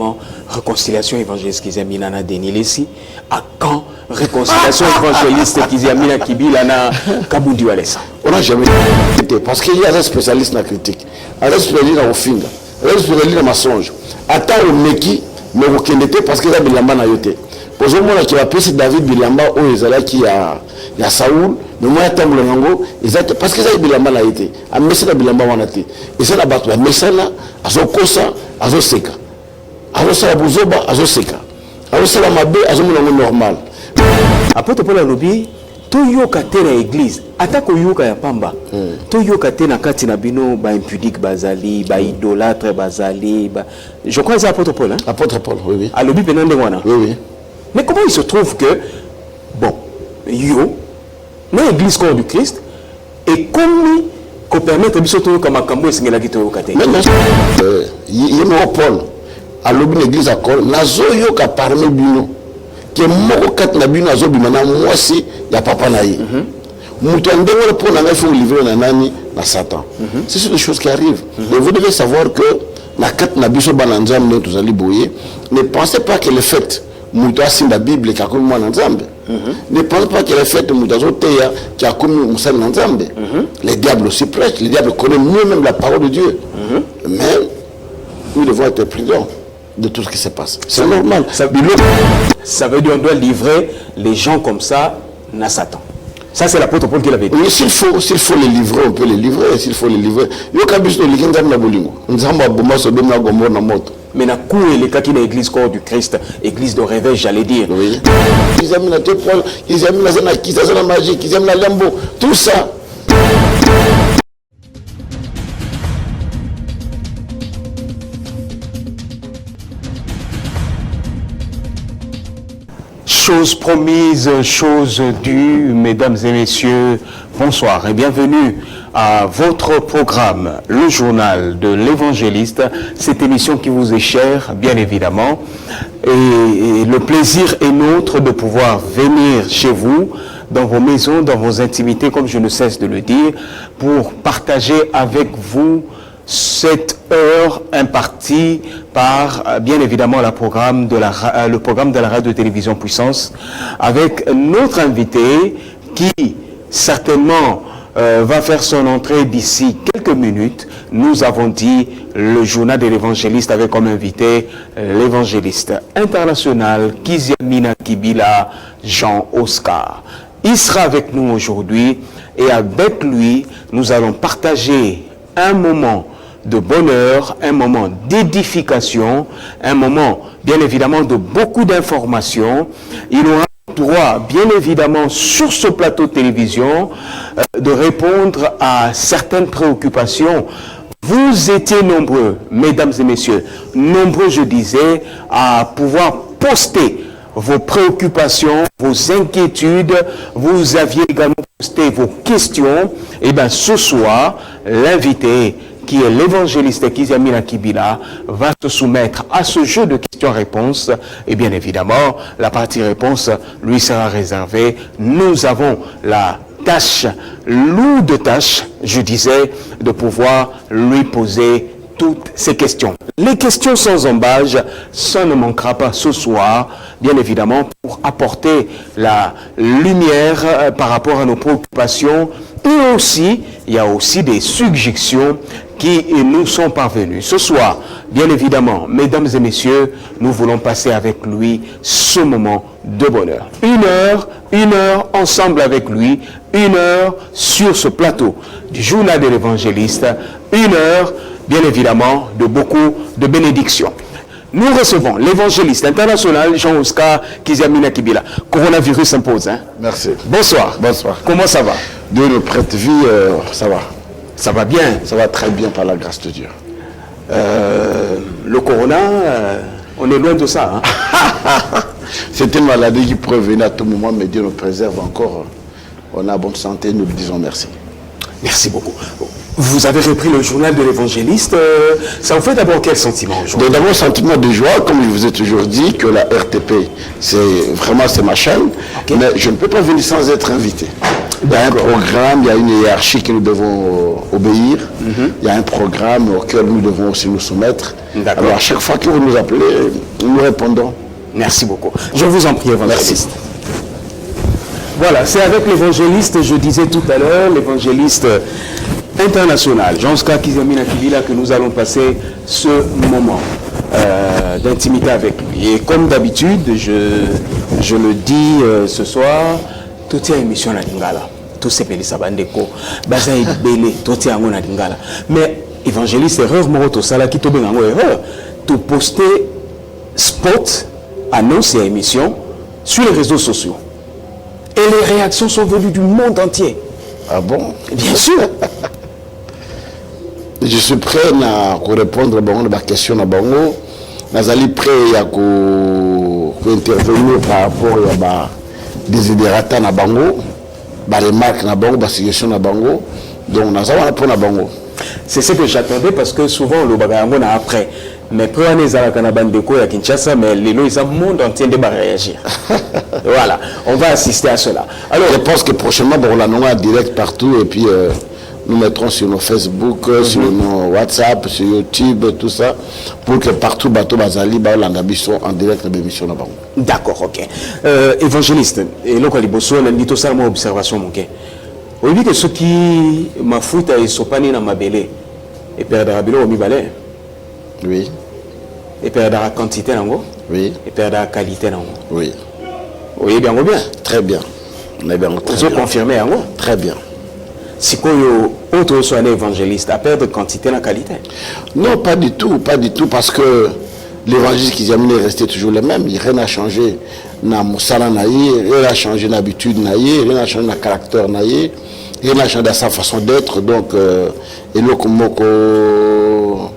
évidemment, réconciliation évangéliste Kizamina na Denis Lessi. À quand réconciliation évangéliste Kizamina Kibila na Kabundi Walesa? On n'a jamais été. Parce qu'il y a des spécialistes dans la critique. Il y a des spécialistes dans le film. Il y a des spécialistes dans le mensonge. Attends au Meki, mais au Kendete, parce qu'il y a Bilamba na yote. Pour ce moment, qui va passer David Bilamba, où il y a qui a Saoul, mais moi, il y a Tamboula Nango, parce qu'il y a Bilamba na yote. A Messena Bilamba wanate. Et c'est la bataille. Messena, Azo Kosa, Azo Seka. Azo Sala Bouzoba, Azo Seka. Azo Sala Mabe, Azo Moulongo normal. Après, tu peux lobby. Toyoka te na église atako yoka ya pamba toyoka te na kati na bino ba impudique bazali ba idolâtre bazali ba je crois que c'est apôtre Paul, hein? Apôtre Paul, oui, oui. À l'obi penande wana. Oui, oui. Mais comment il se trouve que bon yo na église corps du Christ et comme qu'on permettre biso toyoka makambo esengela ki toyoka te. Mais yemo Paul à l'obi l'église à Col nazo yoka parmi bino que moko kat na bino azo bimana moi si ya papa na yi mutu ndengole pour na faut livrer na nani na Satan. C'est des choses qui arrivent. Et vous devez savoir que la kat na biso bananzam ne tous ali boyer ne pensez pas que le fait mutu asin la Bible qui a comme moi nzambe. Ne pensez pas que le fait mutu azo teya qui a comme musa nzambe. Les diables aussi prêchent, les diables connaissent mieux même la parole de Dieu. Mais nous devons être prudents de tout ce qui se passe. C'est normal. Ça veut dire qu'on doit livrer les gens comme ça à Satan. Ça, c'est l'apôtre Paul qui l'avait dit. Oui, s'il faut les livrer, on peut les livrer. S'il faut les livrer. Mais na kou et les cas qui l'église corps du Christ, église de réveil, j'allais dire. Oui. Ils aiment la tépole, ils aiment la magie, ils aiment la lambeau, tout ça. Chose promise, chose due, mesdames et messieurs, bonsoir et bienvenue à votre programme, le journal de l'évangéliste, cette émission qui vous est chère, bien évidemment, et le plaisir est nôtre de pouvoir venir chez vous, dans vos maisons, dans vos intimités, comme je ne cesse de le dire, pour partager avec vous cette heure impartie par, bien évidemment, le programme de la radio-télévision Puissance, avec notre invité qui, certainement, va faire son entrée d'ici quelques minutes. Nous avons dit le journal de l'évangéliste avec comme invité l'évangéliste international Kizamina Kibila Jean-Oscar. Il sera avec nous aujourd'hui et avec lui, nous allons partager un moment de bonheur, un moment d'édification, un moment, bien évidemment, de beaucoup d'informations. Il aura droit, bien évidemment, sur ce plateau de télévision, de répondre à certaines préoccupations. Vous étiez nombreux, mesdames et messieurs, nombreux, je disais, à pouvoir poster vos préoccupations, vos inquiétudes. Vous aviez également posté vos questions. Et bien, ce soir, l'invité, qui est l'évangéliste Kizamina Kibila, va se soumettre à ce jeu de questions-réponses. Et bien évidemment, la partie réponse lui sera réservée. Nous avons la tâche, lourde tâche, je disais, de pouvoir lui poser toutes ces questions. Les questions sans embâche, ça ne manquera pas ce soir, bien évidemment, pour apporter la lumière par rapport à nos préoccupations. Et aussi, il y a aussi des suggestions qui nous sont parvenus. Ce soir, bien évidemment, mesdames et messieurs, nous voulons passer avec lui ce moment de bonheur. Une heure ensemble avec lui, une heure sur ce plateau du journal de l'évangéliste, une heure, bien évidemment, de beaucoup de bénédictions. Nous recevons l'évangéliste international Jean-Oscar Kizamina Kibila. Coronavirus impose, hein? Merci. Bonsoir. Bonsoir. Comment ça va? Dieu nous prête vie, ça va. Ça va bien. Ça va très bien par la grâce de Dieu. Le corona, on est loin de ça. Hein? C'est une maladie qui pourrait venir à tout moment, mais Dieu nous préserve encore. On a bonne santé, nous le disons merci. Merci beaucoup. Vous avez repris le journal de l'évangéliste. Ça vous fait d'abord quel sentiment aujourd'hui? D'abord, sentiment de joie, comme je vous ai toujours dit, que la RTP, c'est ma chaîne. Okay. Mais je ne peux pas venir sans être invité. Il y a un programme, il y a une hiérarchie que nous devons obéir. Il y a un programme auquel nous devons aussi nous soumettre. Alors à chaque fois que vous nous appelez, nous répondons. Merci beaucoup. Je vous en prie, évangéliste. Voilà, c'est avec l'évangéliste, je disais tout à l'heure, l'évangéliste international, Jean-Ska Kizamina Kibila, que nous allons passer ce moment d'intimité avec lui. Et comme d'habitude, je le dis ce soir, toute émission na Lingala, tout ces pays sabandeko, bazaï belé, tout est en Lingala. Mais évangéliste, erreur, moroto sala qui tobe en erreur, tout poster spot, annonce et émission sur les réseaux sociaux. Et les réactions sont venues du monde entier. Ah bon? Bien sûr. Je suis prêt à répondre à la question à Bango. Je suis prêt à intervenir par rapport à des desiderata na Bango, des remarques na Bango, des suggestions na Bango. Donc, nous allons répondre à Bango. C'est ce que j'attendais parce que souvent, le bagayango n'a après. Mais pour les Alakanabandeko à Kinshasa, mais les lois, le monde entier va réagir. Voilà, on va assister à cela. Alors, je pense que prochainement, on va en direct partout et puis nous mettrons sur nos Facebook, sur nos WhatsApp, sur YouTube, tout ça, pour que partout, Bateau Bazali, Langabiso en direct de l'émission. D'accord, ok. Évangéliste, et là, quand on a dit tout ça, mon observation, mon quai. On dit que ceux qui m'a foutu à Sopani dans ma belé, et perdre la bilo au mi-balai. Oui. Et perdre la quantité, non? Oui. Et perdre la qualité, non? Oui. Oui, bien ou bien? Très bien. On est bien. Vous avez confirmé, non? Très bien. Si vous autre soit un évangéliste, à perdre quantité et qualité? Non, pas du tout, parce que l'évangile qu'ils amènent est resté toujours le même. Rien n'a changé dans Moussala, rien n'a changé dans l'habitude, rien n'a changé dans le caractère, rien n'a changé dans sa façon d'être. Donc, et le Komoko.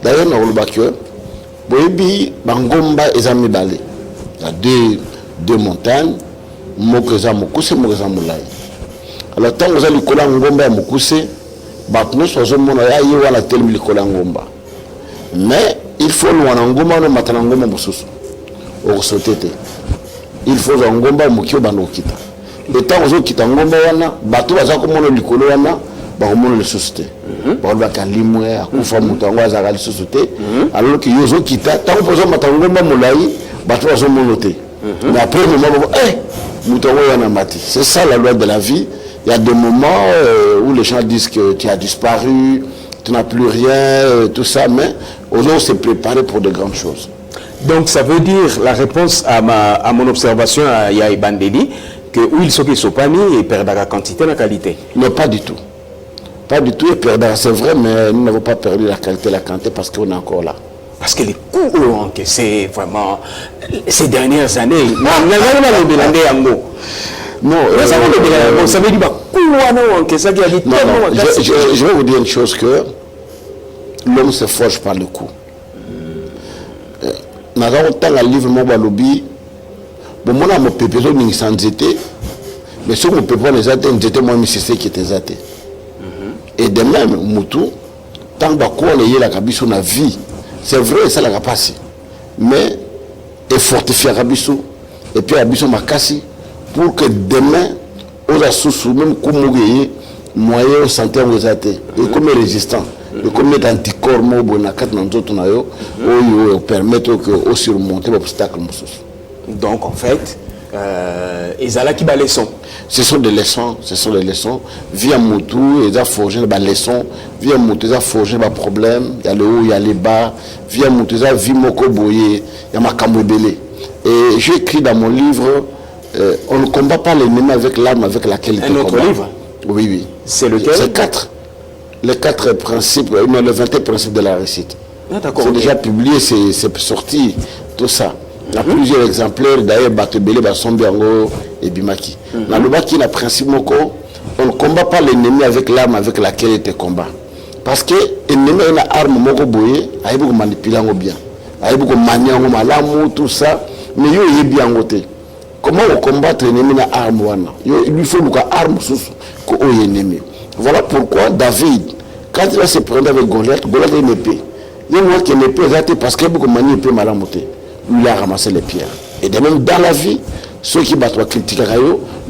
D'ailleurs, dans le Bakio, Bangomba et Zamibale. Il y a deux montagnes, Mokoza Mokuse, Mokoza Moulay. Alors, tant que vous avez le Kola Ngomba et Mokuse, nous sommes à la telle le Kola Ngomba. Mais il faut loin Ngomba, le Matanangoma Moussus. Au Sotete. Il faut un Ngomba Mokio Banokita. Le temps où vous quittez Ngomba, Batou va comme le Kolo, bakomona le société bakoba kalimwe akufa mutu yango azaka le société alors que yozo kita tango pozo matangomba molai bato bazomona te mais après le moment mutu yango yana mati. C'est ça la loi de la vie. Il y a des moments où les gens disent que tu as disparu, tu n'as plus rien, tout ça, mais on s'est préparé pour de grandes choses. Donc ça veut dire la réponse à mon observation à Yahi Bandeli que où ils sont qui sont pas mis et perdent la quantité et la qualité. Non, pas du tout. Pas du tout, et perdre, c'est vrai, mais nous n'avons pas perdu la qualité et la quantité parce qu'on est encore là. Parce que les coûts que c'est vraiment ces dernières années. Non, ça veut dire que ça qui a dit je vais vous dire une chose que l'homme se forge par le coup. Nous avons tant de livres, moi, lobby. Bon, moi, je peux pas me sans zété, mais si on peut pas les zété, moi, c'est ce qui était zété. Et de même, Moutou, tant qu'on est la Kabiso na vie, c'est vrai, ça l'a passé. Mais, il fortifie la Kabiso, et puis la Kabiso m'a cassé, pour que demain, on a sous même comme moyen santé en réalité, et comme résistant, et comme anticorps, permettre que surmonter l'obstacle. Donc, en fait, ils ont là qui leçons. Ce sont des leçons, Via Moutou, ils ont forgé des leçons. Via Moutou, ils ont forgé des problèmes. Il y a le haut, il y a les bas. Via Moutou, ils ont vu Moko Boye, il y a Makamobele. Et j'ai écrit dans mon livre, on ne combat pas l'ennemi avec l'arme avec laquelle il te combat. Un autre livre? Oui, oui. C'est lequel? C'est 4. Les 4 principes, le 21 principes de la réussite. Ah, d'accord. C'est déjà publié, c'est sorti, tout ça. Il y a plusieurs exemplaires, d'ailleurs, Batebele, Basombiango et Bimaki. Dans le Baki, le principe, on ne combat pas l'ennemi avec l'arme avec laquelle il te combat. Parce que l'ennemi a une arme, il a beaucoup manipulé bien. Il a beaucoup manié, tout ça, mais il est bien côté. Comment on combat l'ennemi avec l'arme? Il lui faut une arme pour l'ennemi. Voilà pourquoi David, quand il va se prendre avec Goliath, Goliath a une épée. Il y a une épée, parce qu'il a beaucoup manié l'épée malamoté. Lui a ramassé les pierres. Et de même dans la vie, ceux qui battent la critique,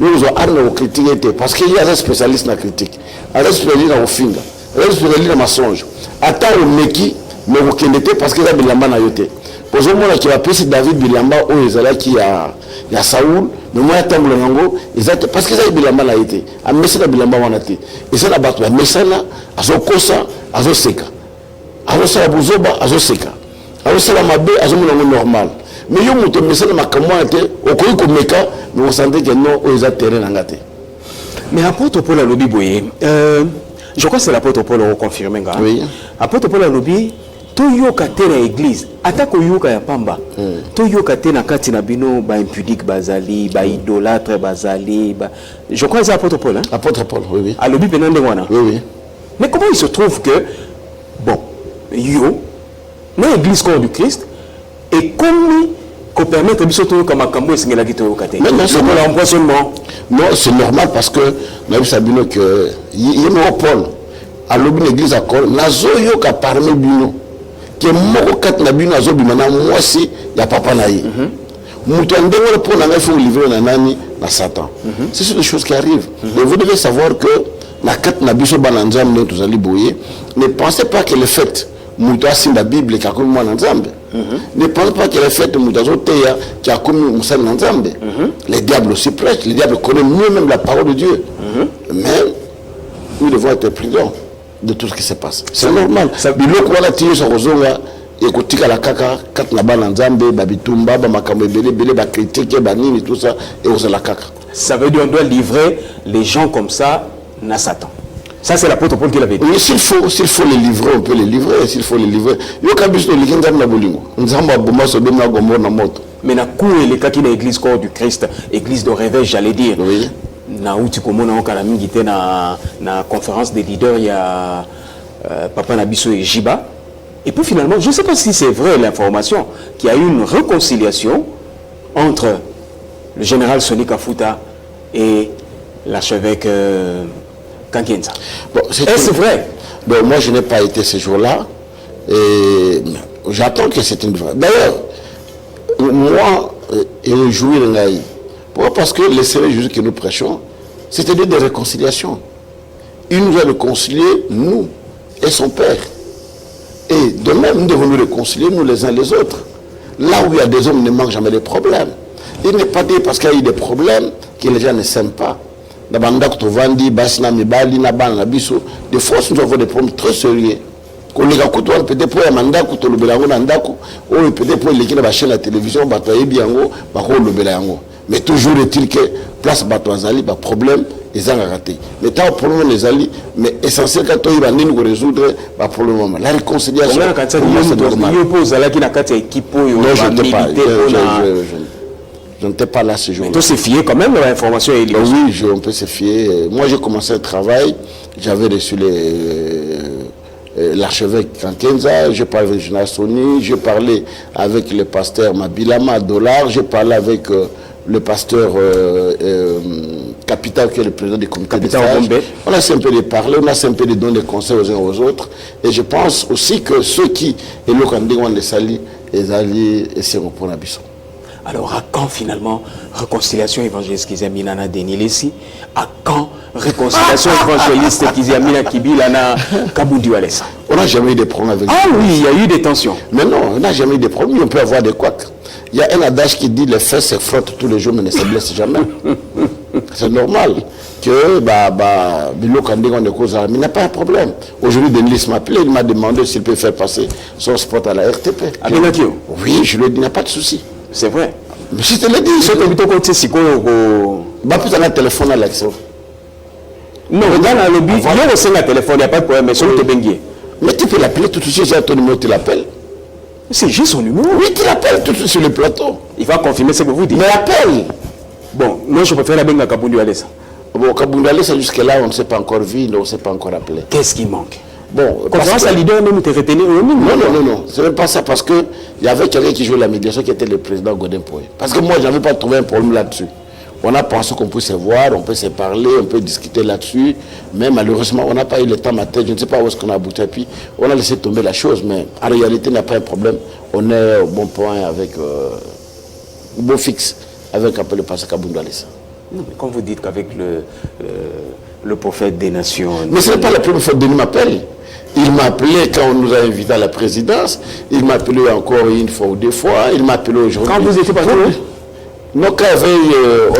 nous avons arme à critiquer parce qu'il y a des spécialistes dans la critique. Il y a des spécialistes dans le finger. ezali na mensonge ata omeki mais okende te parce que eza bilamba na yo te ozomona ki bapesi David bilamba oyo ezalaki ya Saoul mais moi atambola nango ezate parce que eza bilamba na ye te amesana bilamba wana te eza na bato bamesana azokosa azoseka azosala buzoba azoseka azosala mabe azomona ngo normal mais yo moto mesana makambo wana te okoki komeka mais osante ke non oyo eza terrain na nga te. Mais apôtre Paul alobi boye je crois que c'est l'apôtre Paul reconfirmé nga. Oui. Apôtre Paul alobi toyoka te na église atako yoka ya pamba toyoka te na kati na bino ba impudique bazali ba idolâtre bazali je crois que c'est apôtre Paul hein? Apôtre Paul oui. Alobi penande wana. Oui. Mais comment il se trouve que bon yo na église corps du Christ et comme qu'on permettre biso toyoka makambo esengela ki toyoka te. Mais non, c'est pas l'empoisonnement. Non, c'est normal parce que nous savons que yémo Paul à l'obin église à col nazo yoka parmi bino que moko kat na bino azo bimana moi si ya papa na yi muto ndengole pour na faut livrer na nani na Satan. C'est des choses qui arrivent. Mais vous devez savoir que la kat na biso bananzam ne tous ali boyer ne pensez pas que le fait muto asinda Bible ka comme moi nzambe. Ne pensez pas que le fait muto azoteya qui a comme musa nzambe. Les diables aussi prêchent, les diables connaissent mieux même la parole de Dieu. Mais nous devons être prudents de tout ce qui se passe. C'est normal. Biloko wana tiyo sa kozonga ekotika la kaka kat na bana nzambe babitumba ba makambo belé ba critique ba nini tout ça et on la kaka. Ça veut dire on doit livrer les gens comme ça na Satan. Ça c'est l'apôtre Paul qui l'avait dit. Oui, s'il faut les livrer, on peut les livrer, s'il faut les livrer. Yo kabiso likinza na bolingo. Nzamba bomba so dem na gombo na moto. Mais na coué les cas qui na église corps du Christ, église de réveil j'allais dire. Oui. Na uti komona okala mingi te na conférence des leaders il y a Papa Nabiso et Jiba. Et puis finalement, je ne sais pas si c'est vrai l'information, qu'il y a eu une réconciliation entre le général Sonny Kafuta et l'archevêque Kankienza. Bon, est-ce vrai? Bon, moi je n'ai pas été ce jour-là et j'attends que c'est une vraie. D'ailleurs, moi, et jouir ngaï. Pourquoi? Parce que le Seigneur Jésus que nous prêchons, c'était des réconciliations. Il nous a réconciliés, nous et son Père. Et de même, nous devons nous réconcilier, nous les uns les autres. Là où il y a des hommes, il ne manque jamais de problèmes. Il n'est pas dit parce qu'il y a eu des problèmes que les gens ne s'aiment pas. Des fois, nous avons des problèmes très sérieux. Peut-être pour la télévision, mais toujours est-il que place Batouazali, le problème est raté. Mais tant que problème les alliés, mais essentiel quand il va nous résoudre le problème. La réconciliation, c'est normal. Non, je n'étais pas là ce jour-là. Tu s'est fié quand même à l'information. Oui, on peut se fier. Moi, j'ai commencé le travail, j'avais reçu l'archevêque Kankienza, je parlais avec Jonas Soni, je parlais avec le pasteur Mabilama Dollar, je parlais avec le pasteur Capital, qui est le président du comité de stage. On a un peu de parler, on a un peu de donner des conseils aux uns aux autres. Et je pense aussi que ceux qui, et le candidat, on les salit, les alliés, et c'est pour l'abisson. Alors, à quand finalement réconciliation évangéliste qui Minana Denilesi? À quand réconciliation évangéliste qui Mina Kibilana Kaboudi Walesa? On n'a jamais eu de problème avec. Ah oui, il y a eu des tensions. Mais non, on n'a jamais eu de problème. On peut avoir des couacs. Il y a un adage qui dit les fesses se frottent tous les jours, mais ne se blessent jamais. C'est normal que Bilo Kandiga on est cause, mais il n'y a pas de problème. Aujourd'hui, Denis m'a appelé, il m'a demandé s'il peut faire passer son spot à la RTP. Oui, je lui ai dit, il n'y a pas de souci. C'est vrai. Mais si tu l'as dit, c'est que tu as si un téléphone à l'accès. Non, dans la lobby, il y a aussi un téléphone, il n'y a pas de problème, mais sur le Benguier. Mais tu peux l'appeler tout de suite, j'ai ton numéro, tu l'appelles. C'est juste son numéro. Oui, tu l'appelles tout de suite sur le plateau. Il va confirmer ce que vous dites. Mais appelle. Bon, moi je préfère la Benga Kaboudi Walesa. Bon, Kaboudi Walesa, jusque-là, on ne s'est pas encore vu, on ne s'est pas encore appelé. Qu'est-ce qui manque? Bon, conférence à leader, même te retenir. Non. Ce n'est pas ça parce qu'il y avait quelqu'un qui jouait la médiation qui était le président Godin Poé. Parce que moi, je n'avais pas trouvé un problème là-dessus. On a pensé qu'on peut se voir, on peut se parler, on peut discuter là-dessus. Mais malheureusement, on n'a pas eu le temps matin. Je ne sais pas où est-ce qu'on a abouti. Et puis, on a laissé tomber la chose. Mais en réalité, il n'y a pas un problème. On est au bon point avec, au bon fixe avec un peu le passé Kaboundoualissa. Non, mais quand vous dites qu'avec le prophète des nations. Mais ce n'est pas la première fois que Denis m'appelle. Il m'a appelé quand on nous a invités à la présidence. Il m'a appelé encore une fois ou deux fois. Il m'a appelé aujourd'hui. Quand vous étiez parti? Non, quand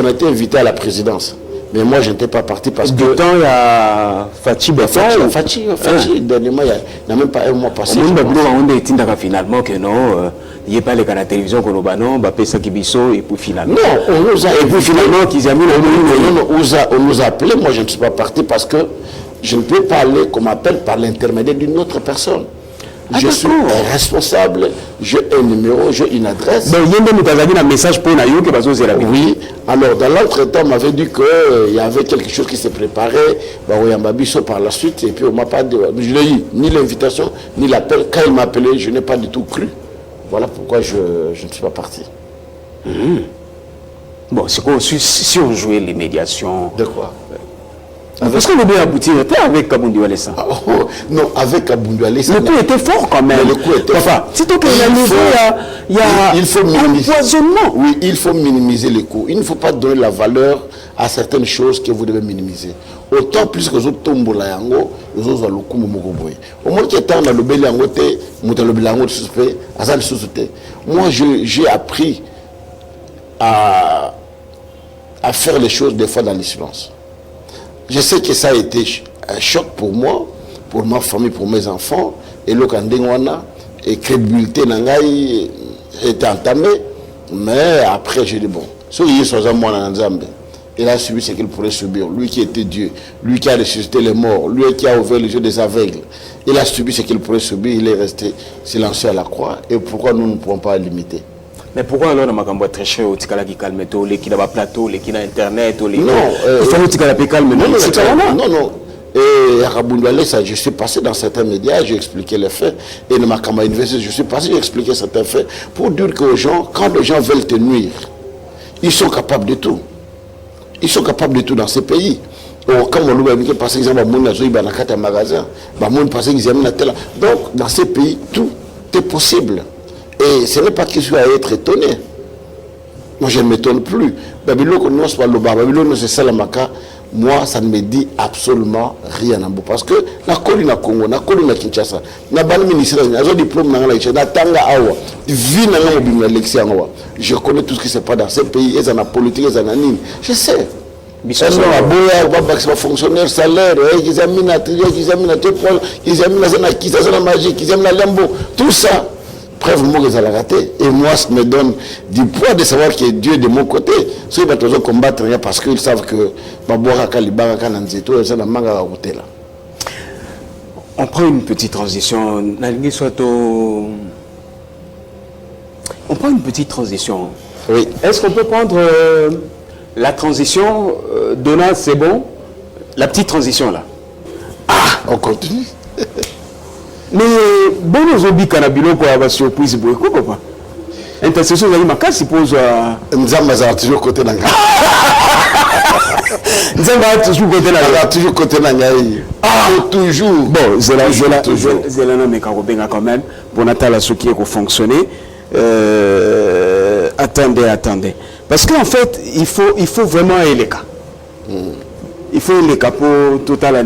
on a été invité à la présidence. Mais moi, je n'étais pas parti parce que... Du temps, il y a Fatih Fatih, dernièrement, il n'y a même pas un mois passé. On a finalement que non, il n'y a pas les canaux de télévision qu'on a non, ça qui biso et puis finalement. Non, on nous a... Et puis finalement, qu'ils ont mis on nous a appelé, moi je ne suis pas parti parce que je ne peux pas aller, qu'on m'appelle par l'intermédiaire d'une autre personne. Je suis responsable, j'ai un numéro, j'ai une adresse. Donc, il y a un message pour Nayo qui va se faire. Oui, alors dans l'entretemps, on m'avait dit qu'il y avait quelque chose qui s'est préparé, par la suite, et puis on m'a pas dit, je l'ai eu, ni l'invitation, ni l'appel. Quand il m'a appelé, je n'ai pas du tout cru. Voilà pourquoi je ne suis pas parti. Bon, c'est quoi, si on jouait les médiations. De quoi? Parce qu'on a bien abouti avec Kaboundou Alessa. Non, avec Kaboundou Alessa. Le coup était fort quand même. Le coup était fort. Si tu il y a un empoisonnement. Oui, il faut minimiser les coûts. Il ne faut pas donner la valeur à certaines choses que vous devez minimiser. Autant plus que les autres tombent là, les autres ont le coup. Au moins qu'il y ait le bel angoté, le suspect, moi j'ai appris à faire les choses des fois dans le silence. Je sais que ça a été un choc pour moi, pour ma famille, pour mes enfants. Et le Kandengwana, et crédibilité Nangaï était entamée. Mais après, j'ai dit bon, il a subi ce qu'il pourrait subir. Lui qui était Dieu, lui qui a ressuscité les morts, lui qui a ouvert les yeux des aveugles. Il a subi ce qu'il pourrait subir, il est resté silencieux à la croix. Et pourquoi nous ne pouvons pas limiter? Mais pourquoi alors on a très cher au Tikala qui calme tout, les qui n'a pas plateau, les qui n'a internet, les non, il faut le Tikala qui calme. Non. Et à Kaboundou Alessa, je suis passé dans certains médias, j'ai expliqué les faits. Et dans ma campagne universitaire, je suis passé, j'ai expliqué certains faits pour dire qu'aux gens, quand les gens veulent te nuire, ils sont capables de tout. Ils sont capables de tout dans ces pays. Quand on a dit, par exemple, un magasin, donc dans ces pays, tout est possible. Et ce n'est pas question à être étonné. Moi, je ne m'étonne plus. Moi, ça ne me dit absolument rien. Parce que la colline à Congo, la colline à Kinshasa, la ministre, la diplôme, je connais tout ce qui se passe dans ces pays, ils ont la politique, ils ont la ligne. Je sais. Ils ont fonctionnaire, salaire, ils ont mis la magie, ils ont la lambeau, tout ça. Bref, moi, ils ont raté. Et moi, ça me donne du poids de savoir que Dieu est de mon côté. Ceux qui vont combattre parce qu'ils savent que on prend une petite transition. On prend une petite transition. Oui. Est-ce qu'on peut prendre la transition, Donna, c'est bon? La petite transition là. Ah, on continue. Mais bon, nous avons dit qu'on a surprise pour écouter, papa. Intercession, vous avez ma casse, suppose. Nous avons toujours côté d'Anga. Nous avons toujours côté d'Anga. Toujours côté d'Anga. Ah, toujours. Bon, Zélana Mekarobenga quand même. Pour Nathalie Souki qui fonctionner. Attendez. Parce qu'en fait, il faut vraiment aller les cas. Il faut les cas pour tout à l'heure.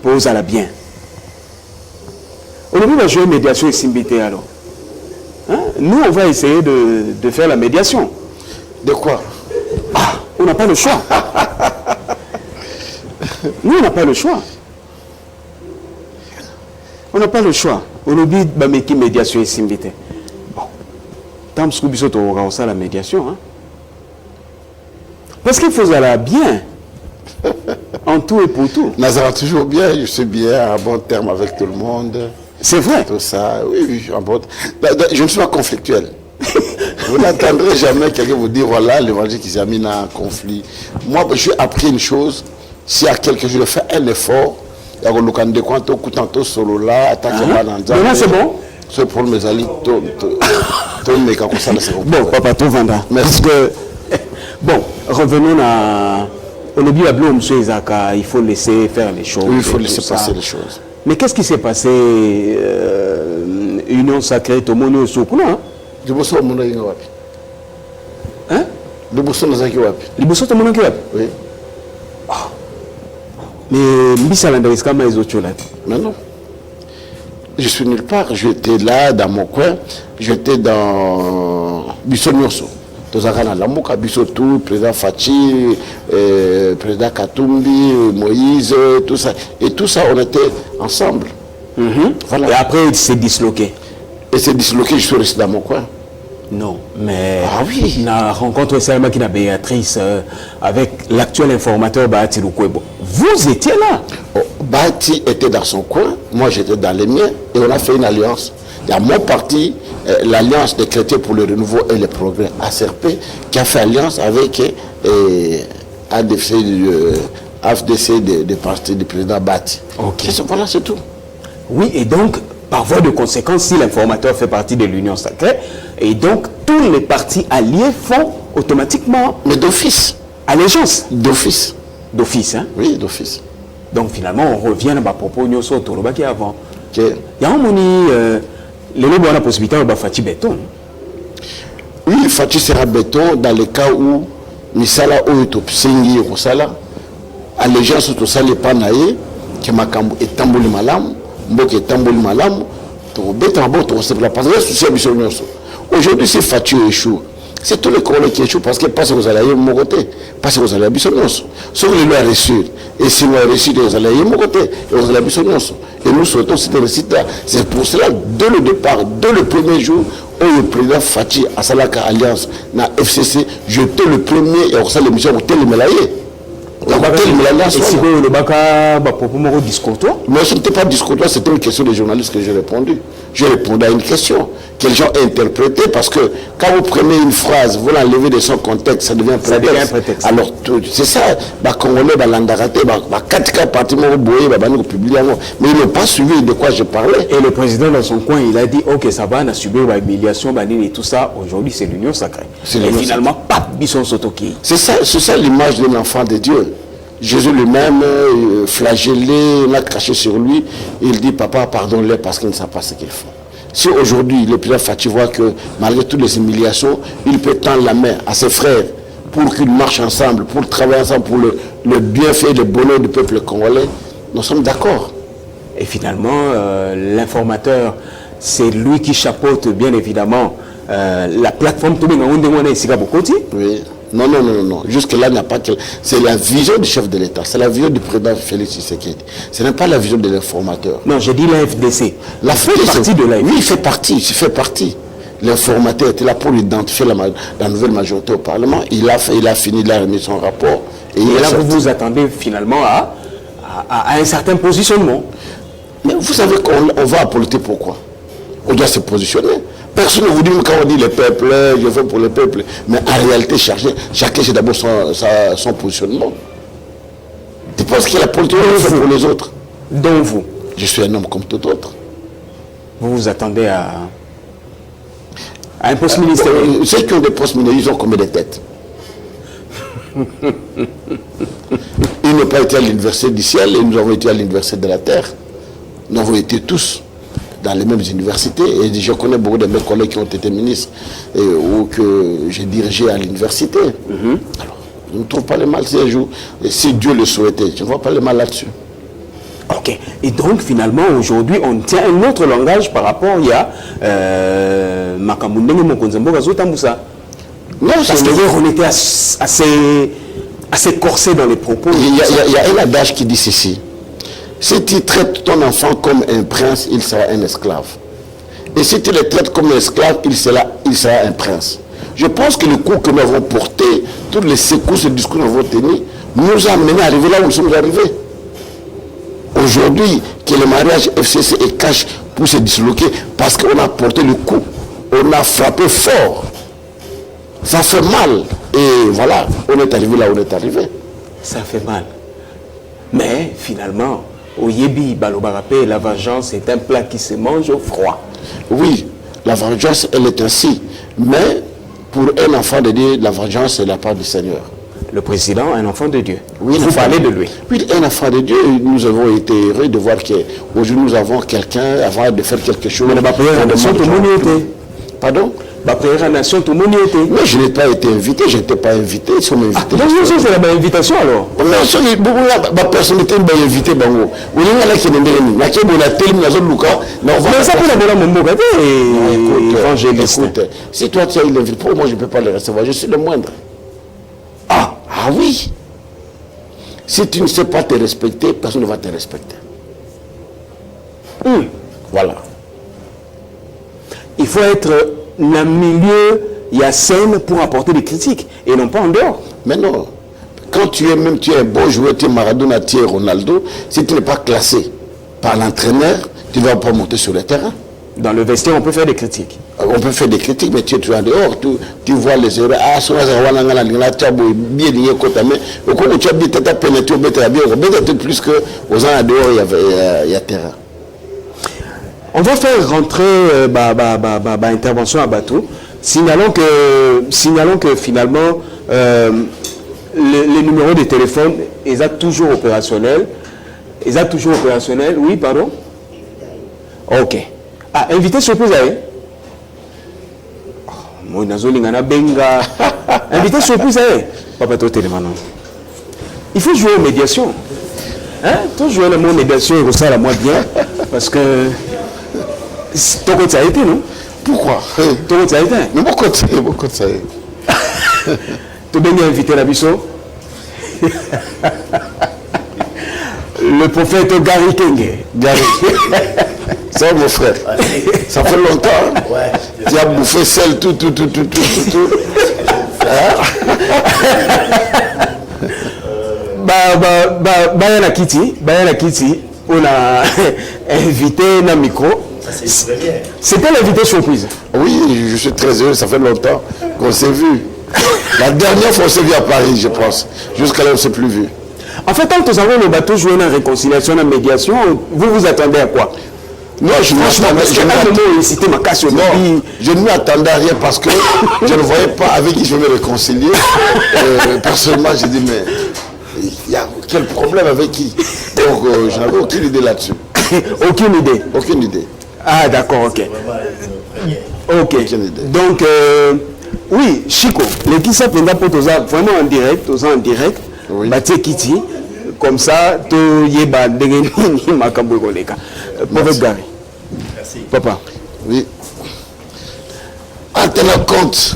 Pour ça bien. On va jouer médiation et symbité alors. Hein? Nous, on va essayer de faire la médiation. De quoi? Ah, on n'a pas le choix. Nous, on n'a pas le choix. On n'a pas le choix. On oublie de médiation et symbité. Bon. Tant que on aura ça la médiation. Hein? Parce qu'il faut aller bien. En tout et pour tout. Nazareth toujours bien, je suis bien, en bon terme avec tout le monde. C'est vrai. Tout ça, oui, en bon. Je ne suis pas conflictuel. Vous n'entendrez jamais quelqu'un vous dire voilà, l'évangile qui s'est mis en conflit. Moi, j'ai appris une chose, s'il y a quelque chose, je fais un effort. Il y a le quanto coutanto solo là, attaque maintenant c'est bon. C'est pour mes alliés, bon, papa, tout venda. Merci. Bon, revenons à. Il faut laisser faire les choses. Oui, il faut laisser passer les choses. Mais qu'est-ce qui s'est passé Union sacrée, tout le monde est au courant. Le bosso, tout le monde est hein? Le bosso, tout le monde est Le bosso, tout le monde est oui. Mais Mais non. Je suis nulle part. J'étais là, dans mon coin. J'étais dans Bissonioso. Tozakana Lamuka, Bissotou, président Fachi, président Katumbi, Moïse, tout ça. Et tout ça, on était ensemble. Voilà. Et après, il s'est disloqué. Et c'est disloqué, je suis resté dans mon coin. Non, mais ah oui. On a rencontré Salma Kina Béatrice avec l'actuel informateur Bahati Lukwebo. Vous étiez là. Bahati était dans son coin, moi j'étais dans les miens et on a fait une alliance. Il y a mon parti, l'Alliance des chrétiens pour le renouveau et le progrès, ACRP, qui a fait alliance avec AFDC du parti du président Bahati. Okay. Voilà, c'est tout. Oui, et donc, par voie de conséquence, si l'informateur fait partie de l'Union sacrée, et donc tous les partis alliés font automatiquement... Mais d'office. Allégeance. D'office. D'office, hein? Oui, d'office. Donc finalement, on revient à ma propos Nyoso Torobaki avant. Il y a un moni, les lois ont la possibilité de Fati béton. Oui, Fati sera béton dans le cas où Misala ou Topsengi Rosala, allégeance au Tosale Panaye, qui m'a est tambouli malam, Mboke tambouli malam, Torobétan Boto, c'est la passerelle sous aujourd'hui, c'est Fati échoue. C'est tous les Congolais qui échouent parce que parce que vous allez à mon côté, parce que vous allez à Bissonioso. Sauf que les lois reçues. Et si vous avez reçu, vous allez à mon côté, et vous allez à Bissonioso. Et nous souhaitons cette réussite-là. C'est pour cela, dès le départ, dès le premier jour, où le président Fati à Salaka Alliance, na FCC, j'étais le premier, et on sait l'émission, on était le mélaillé. Et si vous le baka, mais ce n'était pas discourtois, c'était une question des journalistes que j'ai répondu. J'ai répondu à une question que les gens ont interprétée parce que quand vous prenez une phrase, vous l'enlevez de son contexte, ça devient prétexte. Alors, c'est ça, Congolais, l'andarate, quatre cas pratiquement publié, mais ils n'ont pas suivi de quoi je parlais. Et le président dans son coin, il a dit, ok, ça va, on a subi l'humiliation, et tout ça, aujourd'hui c'est l'union sacrée. Et finalement, pas Bisson Sotoki. C'est ça l'image d'un enfant de Dieu. Jésus lui-même, flagellé, l'a craché sur lui, il dit, papa, pardonne-les parce qu'ils ne savent pas ce qu'ils font. Si aujourd'hui, le président Fati voit que, malgré toutes les humiliations, il peut tendre la main à ses frères pour qu'ils marchent ensemble, pour travailler ensemble, pour le bienfait et le bonheur du peuple congolais, nous sommes d'accord. Et finalement, l'informateur, c'est lui qui chapeaute, bien évidemment, la plateforme Oui. Non. Jusque-là, il n'y a pas que... C'est la vision du chef de l'État. C'est la vision du président Félix Tshisekedi. Ce n'est pas la vision de l'informateur. Non, j'ai dit la FDC. La fait partie de la FDC. Oui, il fait partie. L'informateur était là pour identifier la nouvelle majorité au Parlement. Il a fini, il a remis son rapport. Et là, vous vous attendez finalement à un certain positionnement. Mais vous savez qu'on va à politique pourquoi? On doit se positionner. Personne ne vous dit, quand on dit le peuple, je veux pour le peuple. Mais en réalité, chacun c'est d'abord son positionnement. Tu penses que la politique est pour les autres? Donc vous? Je suis un homme comme tout autre. Vous vous attendez à un poste ministériel? Ceux qui ont des postes ministériels, ils ont combien de têtes? Ils n'ont pas été à l'université du ciel et nous avons été à l'université de la terre. Nous avons été tous dans les mêmes universités et je connais beaucoup de mes collègues qui ont été ministres ou que j'ai dirigé à l'université. Alors, je ne trouve pas le mal si un jour, et si Dieu le souhaitait, je ne vois pas le mal là-dessus. Ok. Et donc finalement aujourd'hui on tient un autre langage par rapport à Makamundenge Mokonzembo Gazotambusa. Non, parce qu'on était assez corsé dans les propos. Il y a un adage qui dit ceci. Si tu traites ton enfant comme un prince, il sera un esclave. Et si tu le traites comme un esclave, il sera un prince. Je pense que le coup que nous avons porté, toutes les secousses et le discours que nous avons tenus, nous a amené à arriver là où nous sommes arrivés. Aujourd'hui, que le mariage FCC est cache pour se disloquer, parce qu'on a porté le coup, on a frappé fort. Ça fait mal. Et voilà, on est arrivé là où on est arrivé. Ça fait mal. Mais finalement, au Yébi, Balobarapé, la vengeance est un plat qui se mange au froid. Oui, la vengeance, elle est ainsi. Mais pour un enfant de Dieu, la vengeance, c'est la part du Seigneur. Le président, un enfant de Dieu. Oui, vous parlez de lui. Oui, un enfant de Dieu. Nous avons été heureux de voir qu'aujourd'hui nous avons quelqu'un avant de faire quelque chose. Mais la prière, pardon? la première nation, tout le monde y était. Mais je n'ai pas été invité, je n'étais pas invité, ils sont invités. Donc, c'est la même invitation alors. Mais la personnalité m'a invité, bango. On est là qui est venu. La qui est la télé, la zone Lucas. Mais ça peut la mon mot, évangéliste. Écoute, si toi tu as eu l'invité, pour moi je ne peux pas le recevoir, je suis le moindre. Ah oui. Si tu ne sais pas te respecter, personne ne va te respecter. Voilà. Il faut être dans le milieu, il y a scène pour apporter des critiques et non pas en dehors. Mais non. Quand tu es un bon joueur, tu es Maradona, tu es Ronaldo, si tu n'es pas classé par l'entraîneur, tu ne vas pas monter sur le terrain. Dans le vestiaire, on peut faire des critiques. On peut faire des critiques, mais tu es en dehors, tu vois les erreurs. Ah, tu as bien lié côté, mais au cours où tu as bien pénétré, peut-être plus qu'aux gens en dehors, il y a terrain. On va faire rentrer intervention à bateau. Signalons que finalement, les numéros de téléphone, ils sont toujours opérationnels. Oui, pardon? Ok. Ah, invité surprise, invité surprise, Papa Télémanon. Il faut jouer aux médiations. Hein? Tu jouer le mot médiation, il ressort à moi bien. Parce que. Ton côté ça a été, non? Pourquoi? Ton côté ça a été? Mais mon côté ça a été. Tu as bien invité la bisso? Le prophète Gary Kenge. Gary. Ça, mon frère. Ça fait longtemps. Hein? Ouais. Tu as bouffé sel, tout. Bayana Kitty, on a invité un micro. C'était l'invité surprise. Oui, je suis très heureux, ça fait longtemps qu'on s'est vu. La dernière fois, on s'est vu à Paris, je pense. Jusqu'à là, on ne s'est plus vu. En fait, quand nous avons le bateau joué dans la réconciliation, dans la médiation, vous attendez à quoi? Non, je ne m'y attendais à rien parce que je ne voyais pas avec qui je vais me réconcilier. Personnellement, j'ai dit, mais il y a quel problème avec qui? Donc, je n'avais aucune idée là-dessus. Aucune idée? Aucune idée. Ah, d'accord, ok. Ok. Donc, oui, Chico, les qui s'appellent vraiment en direct, oui. Batie Kiti, comme ça, tu y es Makambo Goleka. Mauvais Gary. Merci. Papa. Oui. Ah, t'es la compte.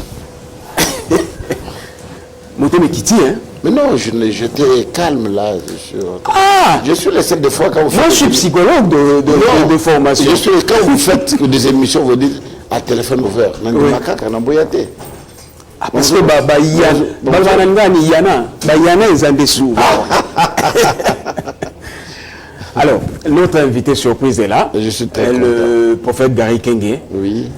Monté mes Kiti, hein? Mais non, j'étais calme là. Je suis le seul de fois quand vous faites. Moi, je suis psychologue de formation. Je suis quand vous faites des émissions, vous dites à téléphone ouvert. Parce que Yana est en dessous. Alors, notre invité surprise est là. Je suis très le prophète Gary Kenge. Oui.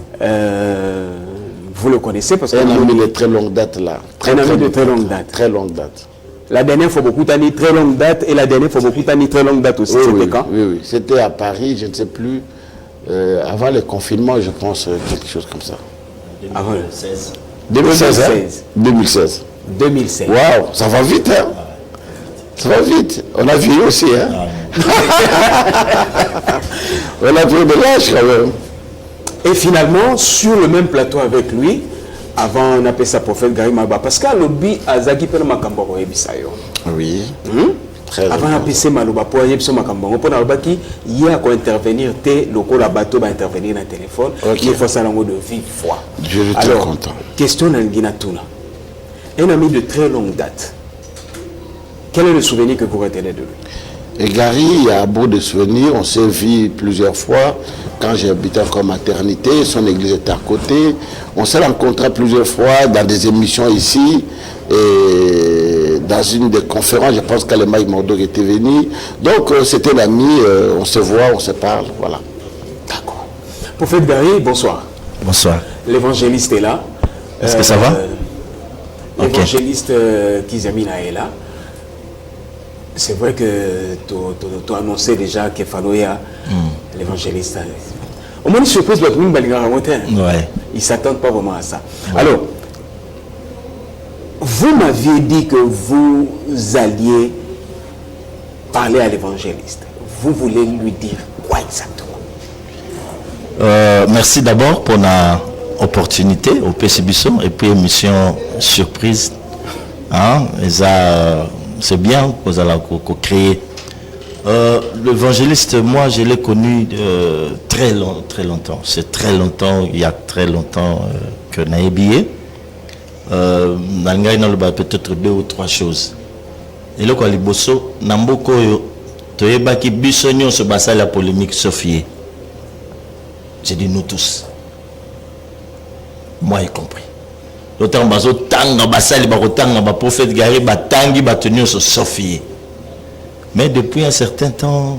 Vous le connaissez parce que un ami de très longue date là. Un ami de très longue date. Très longue date. La dernière fois beaucoup d'années très longue date et la dernière fois beaucoup d'années très longue date aussi. Oui, c'était quand? Oui. C'était à Paris, je ne sais plus. Avant le confinement, je pense, quelque chose comme ça. 2016. 2016. 2016. Waouh, ça va vite, hein? Ça va vite. On a vieilli aussi, hein? On a pris de l'âge quand même. Et finalement, sur le même plateau avec lui, avant on appelait ça prophète Gary Maba, parce qu'à l'obbi Azagi Pena Makamboro Ebisayo. Oui. Avant on appelait ça Malouba pour Ebisayo Makamboro, pour Nalbaki, il y a qu'à intervenir, le coup la bateau va intervenir dans le téléphone, il faut ça de vive foi. Je suis très content. Question d'Angina Tuna. Un ami de très longue date. Quel est le souvenir que vous retenez de lui? Et Gary, il y a beau de souvenirs, on s'est vu plusieurs fois. Quand j'ai habité encore maternité, son église était à côté. On s'est rencontrés plusieurs fois dans des émissions ici. Et dans une des conférences, je pense qu'Alema Mordog était venu. Donc c'était un ami, on se voit, on se parle, voilà. D'accord. Prophète Gary, bonsoir. Bonsoir. L'évangéliste est là. Est-ce que ça va? L'évangéliste Kizamina est là. C'est vrai que tu as annoncé déjà qu'il fallait l'évangéliste. Au moins, une surprise, ouais. Ils ne s'attendent pas vraiment à ça. Ouais. Alors, vous m'aviez dit que vous alliez parler à l'évangéliste. Vous voulez lui dire quoi exactement? Merci d'abord pour opportunité au PCBisson et puis émission surprise. Hein? C'est bien que vous allez créer. L'évangéliste, moi je l'ai connu très longtemps. C'est très longtemps, il y a très longtemps que je l'ai habillé. Peut-être 2 ou 3 choses. Et là, quand les bosso, Namboko, tu es baki bisogno se basa la polémique Sophie. J'ai dit nous tous. Moi y compris. L'autant baso tanga basali bakotanga ba prophète gari batangi batenio sur Sophie. Mais depuis un certain temps,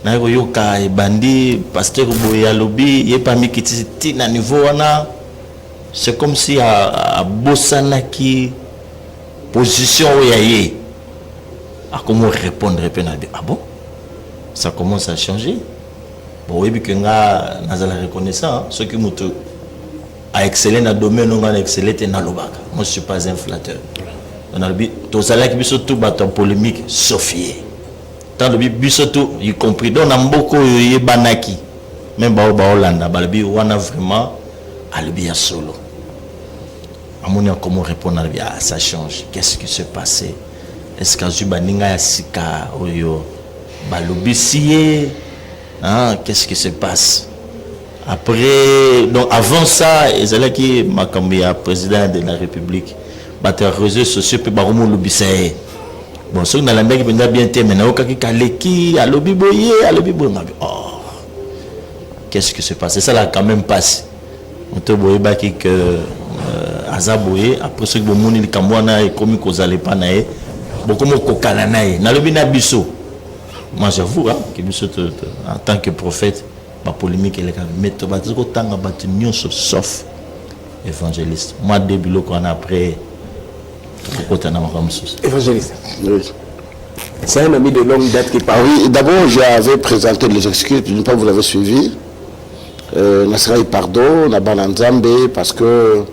na yoka e bandi pasteur Boya Lobi, il pas mis qui na niveau wana. C'est comme si à Bossanaki position où il y a comment répondre ah bon, ça commence à changer. Bon oui, que nga nazala reconnaissant ceux qui m'ont a excellé dans le domaine où on a excellé dans le bac. Moi je suis pas un flatteur. On a le but tout ça là qui surtout battre polémique Sophie. Tant le but surtout y compris donc on a beaucoup y banaki même ba Hollande ba le but on a vraiment à le bien solo. Amonia comment répondre à ça change. Qu'est-ce qui s'est passé? Est-ce que Zubaninga Yasika Oyo Balobissier? Hein? Qu'est-ce qui se passe? Après, donc avant ça, Ezala qui m'a cambié président de la République. Battre réseaux sociaux puis Baromo Lobissé. Bon, ce que dans la mec bien été mais n'a qui kaleki à lobiboyer à lobiboyer. Oh. Qu'est-ce qui se passe? Ça là quand même passe. On te voyait baki que Azaboye après ce que bon moni kamwana et comme ko zale pas nae beaucoup mo kokala nae na lobi na biso. Moi j'avoue hein, que biso en tant que prophète ba polémique elle ka mettre ba ko tanga bat nyonso sauf évangéliste. Moi début le qu'on après évangéliste. Oui. C'est un ami de longue date qui parle. Oui, d'abord j'avais présenté les excuses, d'une part vous l'avez suivi. Nasrai pardon, na Balanzambe parce que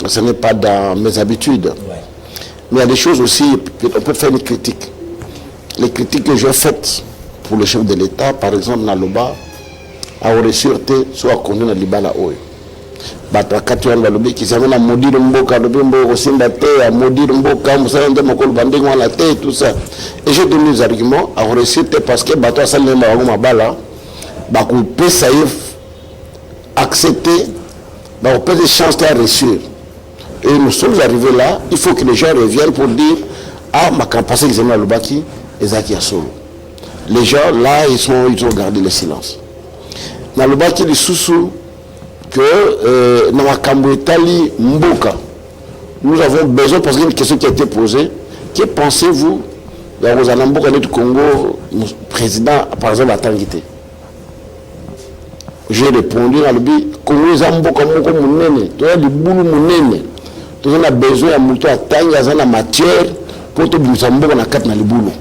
ce n'est pas dans mes habitudes. Ouais. Mais il y a des choses aussi, on peut faire une critique. Les critiques que j'ai faites pour le chef de l'État, par exemple, Naloba, a ressurté, soit connu dans Libala Oyo. Bato akati wana lobi kisama na modire mboka lobi mboka simba te a modire mboka musala ndema ko bandingo wana te tout ça. Et j'ai donné des arguments à ressurté parce que bato asala ndema wango mabala ba ko pesa accepter ba ko pesa chance à réussir. Et nous sommes arrivés là, il faut que les gens reviennent pour dire ah ma capacité qu'ils aiment le baki ezaki solo. Les gens là ils ont gardé le silence. Dans le baki les sous que dans la Cambouetali Mboka, nous avons besoin, parce qu'il y a une question qui a été posée, que pensez-vous de la Mboka du Congo, le président, par exemple, à Tanguité? J'ai répondu à lui, Congo, les Mboka, Mounene, tu as du boulot Mounene, tu as besoin de Moutou à Tanguy, à la matière, pour te dire que Mboka n'a qu'à le boulot.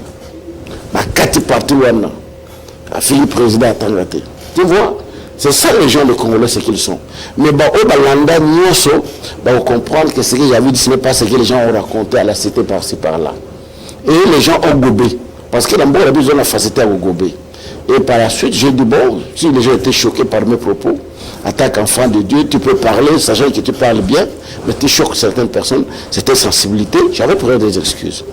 Ma 4 parties, à Philippe président à Tanguité. Tu vois? C'est ça les gens de Congolais, ce qu'ils sont. Mais au Balanda, on comprend que ce que j'avais dit, ce n'est pas ce que les gens ont raconté à la cité par-ci par-là. Et les gens ont gobé. Parce que l'Ambo a besoin de la facilité à gober. Et par la suite, j'ai dit, bon, si les gens étaient choqués par mes propos, en tant qu'enfant de Dieu, tu peux parler, sachant que tu parles bien, mais tu choques certaines personnes. C'était sensibilité, j'avais pris des excuses.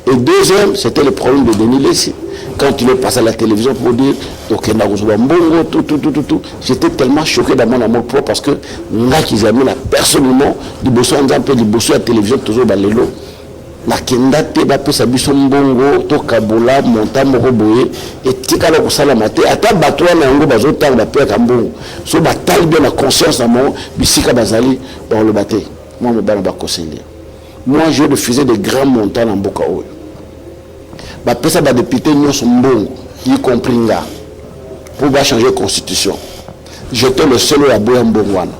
Et deuxième, c'était le problème de Denis Lessi. Quand il est passé à la télévision pour dire tout, j'étais tellement choqué dans mon amour propre parce que nous avons personnellement du bosso en peu du bosso à la télévision toujours dans les lots. La kenda te ba pesa biso mbongo to kabola monta moko boye et tikala ko sala maté ata batwa na ngo bazo tanga pe ka mbongo so batali bien la conscience na mo bisika bazali dans le baté moi me bana ba conseiller. Moi je refusais de grands montants en mboka oyo. Ba pesa ba député nyonso mbongo y compris nga pour ba changer la constitution. J'étais le seul à boya mbongo wana.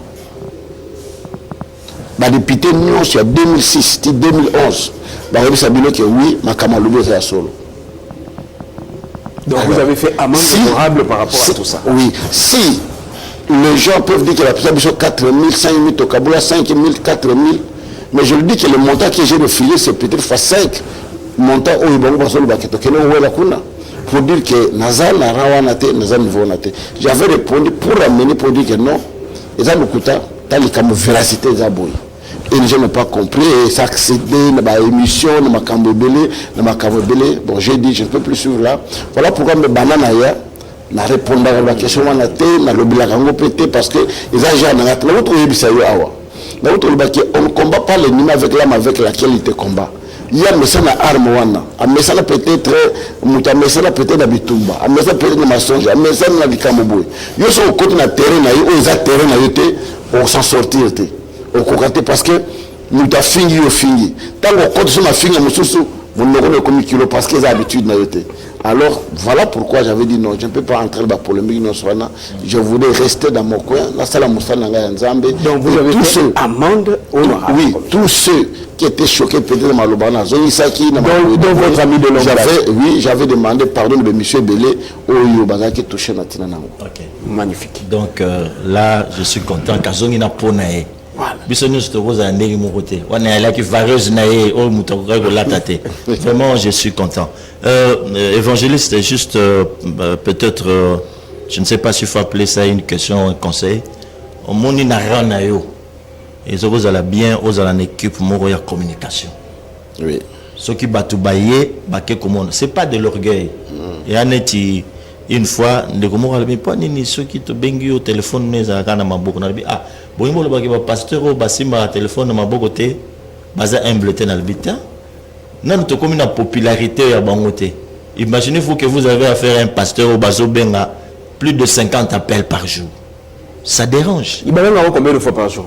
Ba député nyonso en 2006 2011 bah oui, ça que oui, ma Kamaloubi est solo. Donc alors, vous avez fait amende favorable par rapport à tout ça. Oui, si les gens peuvent dire que la personne a 4 000, 5 000, au Kaboula 5 000, 4 000, mais je le dis que le montant que j'ai refilé, c'est peut-être fois 5 montants au Ibango Basolo Baketo, pour dire que Nazal n'a rien Nazal niveau Nate. J'avais répondu pour amener pour dire que non, Et ça, le côté, t'as les comme véracité des abois. Et les gens n'ont pas compris, et ça accédé dans ma émission, dans ma cambobélé, Bon, j'ai dit, je ne peux plus suivre là. Voilà pourquoi mes bananes ailleurs, n'a répondu à la question, on a été, n'a l'obligé à pété, parce que les agents n'ont pas l'autre, on ne combat pas l'ennemi avec l'âme avec laquelle il te combat. Il y a un arme, un message peut-être, un message peut-être bitumba, un message peut-être mensonge, un message na Kamoboué. Ils sont au côté de terrain, ils ont terrain, on s'en sortir. Au côté parce que nous avons fini au fini. Tant qu'on compte sur ma fille, vous ne l'aurez comme kilo parce qu'ils ont l'habitude n'a été. Alors voilà pourquoi j'avais dit non, je ne peux pas entrer dans la polémique. Je voulais rester dans mon coin. Donc vous avez fait amende honorable. Oui, tous ceux qui étaient choqués peut-être dans Malobana. Donc votre ami de longue date. Oui, j'avais demandé pardon de M. Belé au Yobaga qui touchait Natina Nango. Magnifique. Donc là, je suis content. Kazongi na ponae. Vraiment, je suis content. Évangéliste, juste peut-être, je ne sais pas s'il faut appeler ça une question, un conseil. Au monde, il n'a rien à eux. Et ça vous allez bien, vous allez en équipe, il y a communication. Oui. Ce qui bat tout bailler, c'est pas de l'orgueil. Et en est une fois, de comment on a pas ni ceux qui te bengent au téléphone, mais à la maboko, on a dit ah. Bon, il y a un pasteur au basimba téléphone dans ma bogoté, basa humble dans le bitin. Non, tu comme une popularité à Bangoté. Imaginez-vous que vous avez affaire à un pasteur au baso benga, plus de 50 appels par jour. Ça dérange. Il va même avoir combien de fois par jour?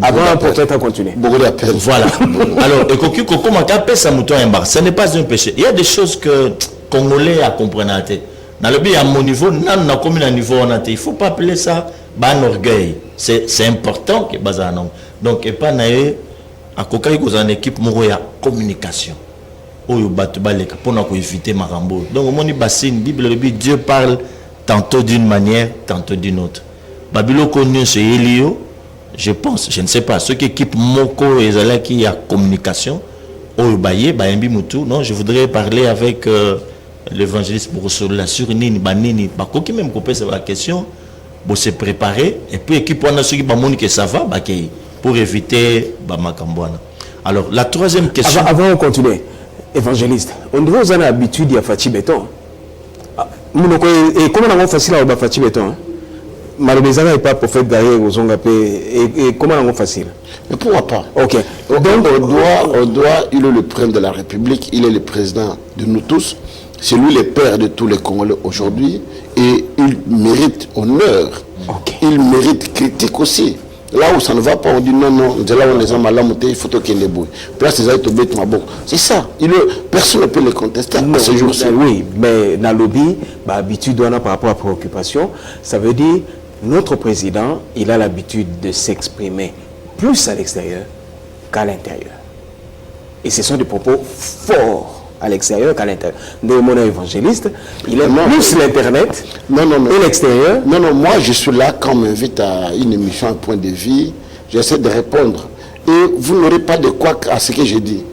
Avant peut-être à continuer. Beaucoup d'appels. Voilà. Alors, ce n'est pas un péché. Il y a des choses que Congolais à comprendre. Dans le but, à mon niveau, il ne faut pas appeler ça un orgueil. C'est important que Bazanon. Donc, et pas naé à Kokai que en équipe Moroya communication. Oyo batubaleka pour nous éviter Marambo. Donc, mon bassine Bible le Dieu parle tantôt d'une manière, tantôt d'une autre. Babylone connu ce Elio, je pense, je ne sais pas, ceux qui équipent Moko et Zala qui a communication. Oyo baye bayembi mutu. Non, je voudrais parler avec l'évangéliste pour la sur Nini Banini. Bakoki même couper la question. Pour se préparer et puis équipe on a ceux qui montrent que ça va pour éviter Bamakambouana. Alors la troisième question. Avant de continuer, évangéliste, on doit avoir l'habitude de faire béton. Et comment on a facile à faire béton? Malheureusement, il n'est pas prophète derrière aux ongapé. Et comment on a facile? Mais pourquoi pas? Ok. Donc on doit, il est le président de la République, il est le président de nous tous. C'est lui le père de tous les Congolais aujourd'hui et il mérite honneur. Okay. Il mérite critique aussi. Là où ça ne va pas, on dit non, non, là où les gens malades, il faut qu'il les bouille. Place les autres bêtes, c'est ça. Personne ne peut le contester à ce jour-ci. Oui, mais dans le lobby, l'habitude par rapport à la préoccupation, ça veut dire notre président, il a l'habitude de s'exprimer plus à l'extérieur qu'à l'intérieur. Et ce sont des propos forts à l'extérieur qu'à l'intérieur. De mon évangéliste, il aime plus l'internet et l'extérieur. Non, non, moi je suis là quand on m'invite à une émission, un point de vue, j'essaie de répondre. Et vous n'aurez pas de quoi à ce que je dis.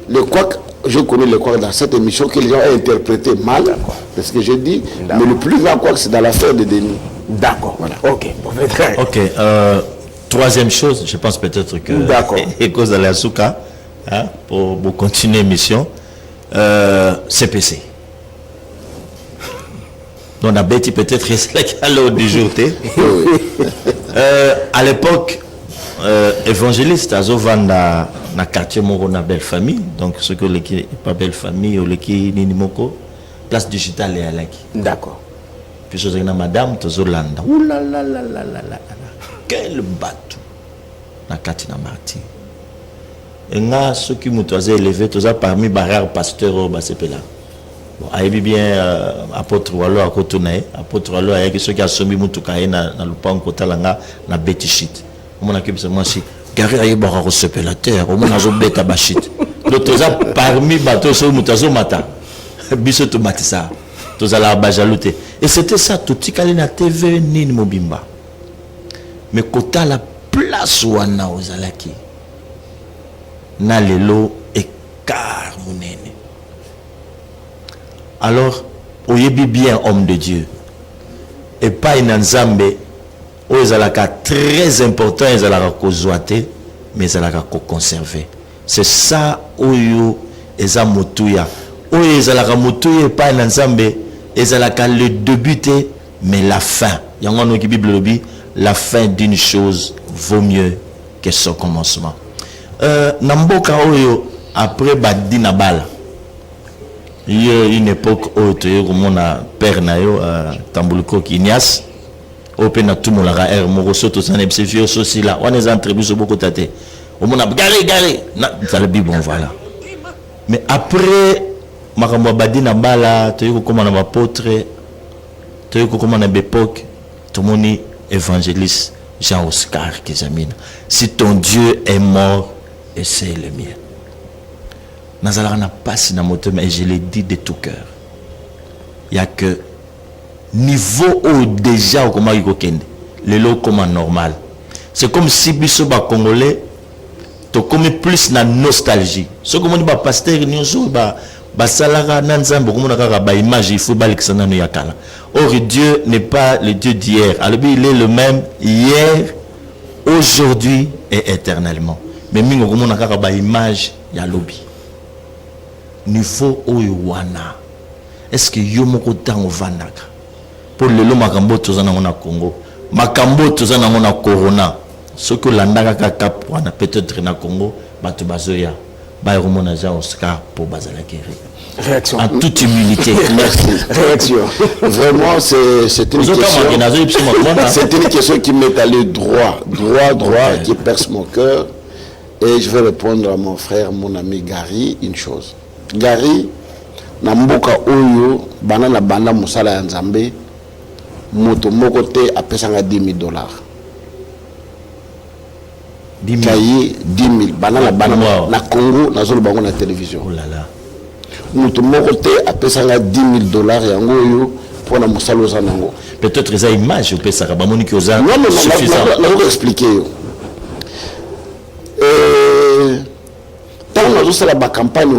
Le quoi, je connais le quoi dans cette émission que les gens ont interprété mal, parce que j'ai dit, mais le plus grand quoi c'est dans l'affaire de Denis. D'accord, voilà. Ok, ok. Troisième chose, je pense peut-être que et cause de la souka, pour continuer l'émission. CPC. Donc on a bêti peut-être à l'heure du jour. À l'époque, évangéliste à Zovanda na quartier Moro na belle famille, donc ce que l'équipe pas belle famille ou l'équipe Ninimoko, place digitale et Alaki. D'accord. Puis je dis madame Tozolanda. Ouh là là là là là là. Quel bateau na Katina Martin. Et là, ceux qui m'ont élevé, tous parmi les rares pasteurs au Basepela. Bon, il bien apôtre Wallo à Kotonae, apôtre Wallo avec ceux qui ont soumis Moutoukaya dans le pan Kotalanga, na Betichit. On a dit moi si Gary aïe barra recepela terre, on a zobé tabachit. Donc tous parmi bateaux sur Moutazo Mata, biso to matisa, tous à la bajalouté. Et c'était ça, tout petit calé na TV ni Mobimba. Mais Kota la place où on a aux alaki. Na lelo écart munene. Alors, oyebi bien homme de Dieu. Et pas une nzambe oyo ezalaka très important, ezalaka kozwate, mais ezalaka conserver. C'est ça oyo eza motuya. Oyo ezalaka motuya pa na Nzambe, ezalaka le début mais la fin. Yango no ki Bible lobi, la fin d'une chose vaut mieux que son commencement. Namboka oyo après badi na bala. Il y a une époque où tu as mon père nayo Tambuluko Kinyas au pena tout mon la air moroso to san ebsefio sosi là on est entre biso beaucoup tate au mon garé na ça le bon voilà. Mais après makambo badi na bala tu as comme un apôtre tu as comme un époque tout mon évangéliste Jean-Oscar Kizamina. Si ton Dieu est mort, et c'est le mien. Nazala na passe na moto, mais je l'ai dit de tout cœur. Il y a que niveau où déjà comment il kokende, le lot comme normal. C'est comme si biso ba congolais to comme plus na nostalgie. Ce comme on dit ba pasteur nyonso ba salara na nzambe comme on a ba image il faut ba l'exana no yakala. Or Dieu n'est pas le Dieu d'hier. Alors il est le même hier, aujourd'hui et éternellement. Mais mingo comme on a ba image ya lobby. Niveau oyowana. Est-ce que yo moko tango vanaka? Pour le lo makambo tozana ngona Congo. Makambo tozana ngona corona. Ce que landaka kaka wana peut-être na Congo, bato bazoya. Ba romona Jean Oscar pour bazala guérir. Réaction. En toute humilité. Merci. Réaction. Vraiment, c'est une question. C'est une question qui m'est allée droit, okay, qui perce mon cœur. Et je vais répondre à mon frère, mon ami Gary, une chose. Gary, Namboka Oyo, Banana Banda Moussala Yanzambe, Moto Mokote a payé $10,000. 10 000. 10 000. Banana Banda na Congo, na zone bango na télévision. Oh là là. Moto Mokote a payé $10,000 yango Oyo pour na Moussala Ozanango. Peut-être que ça image ou peut ça ba moni ki oza. Non, je vais expliquer. Tant que nous avons la campagne,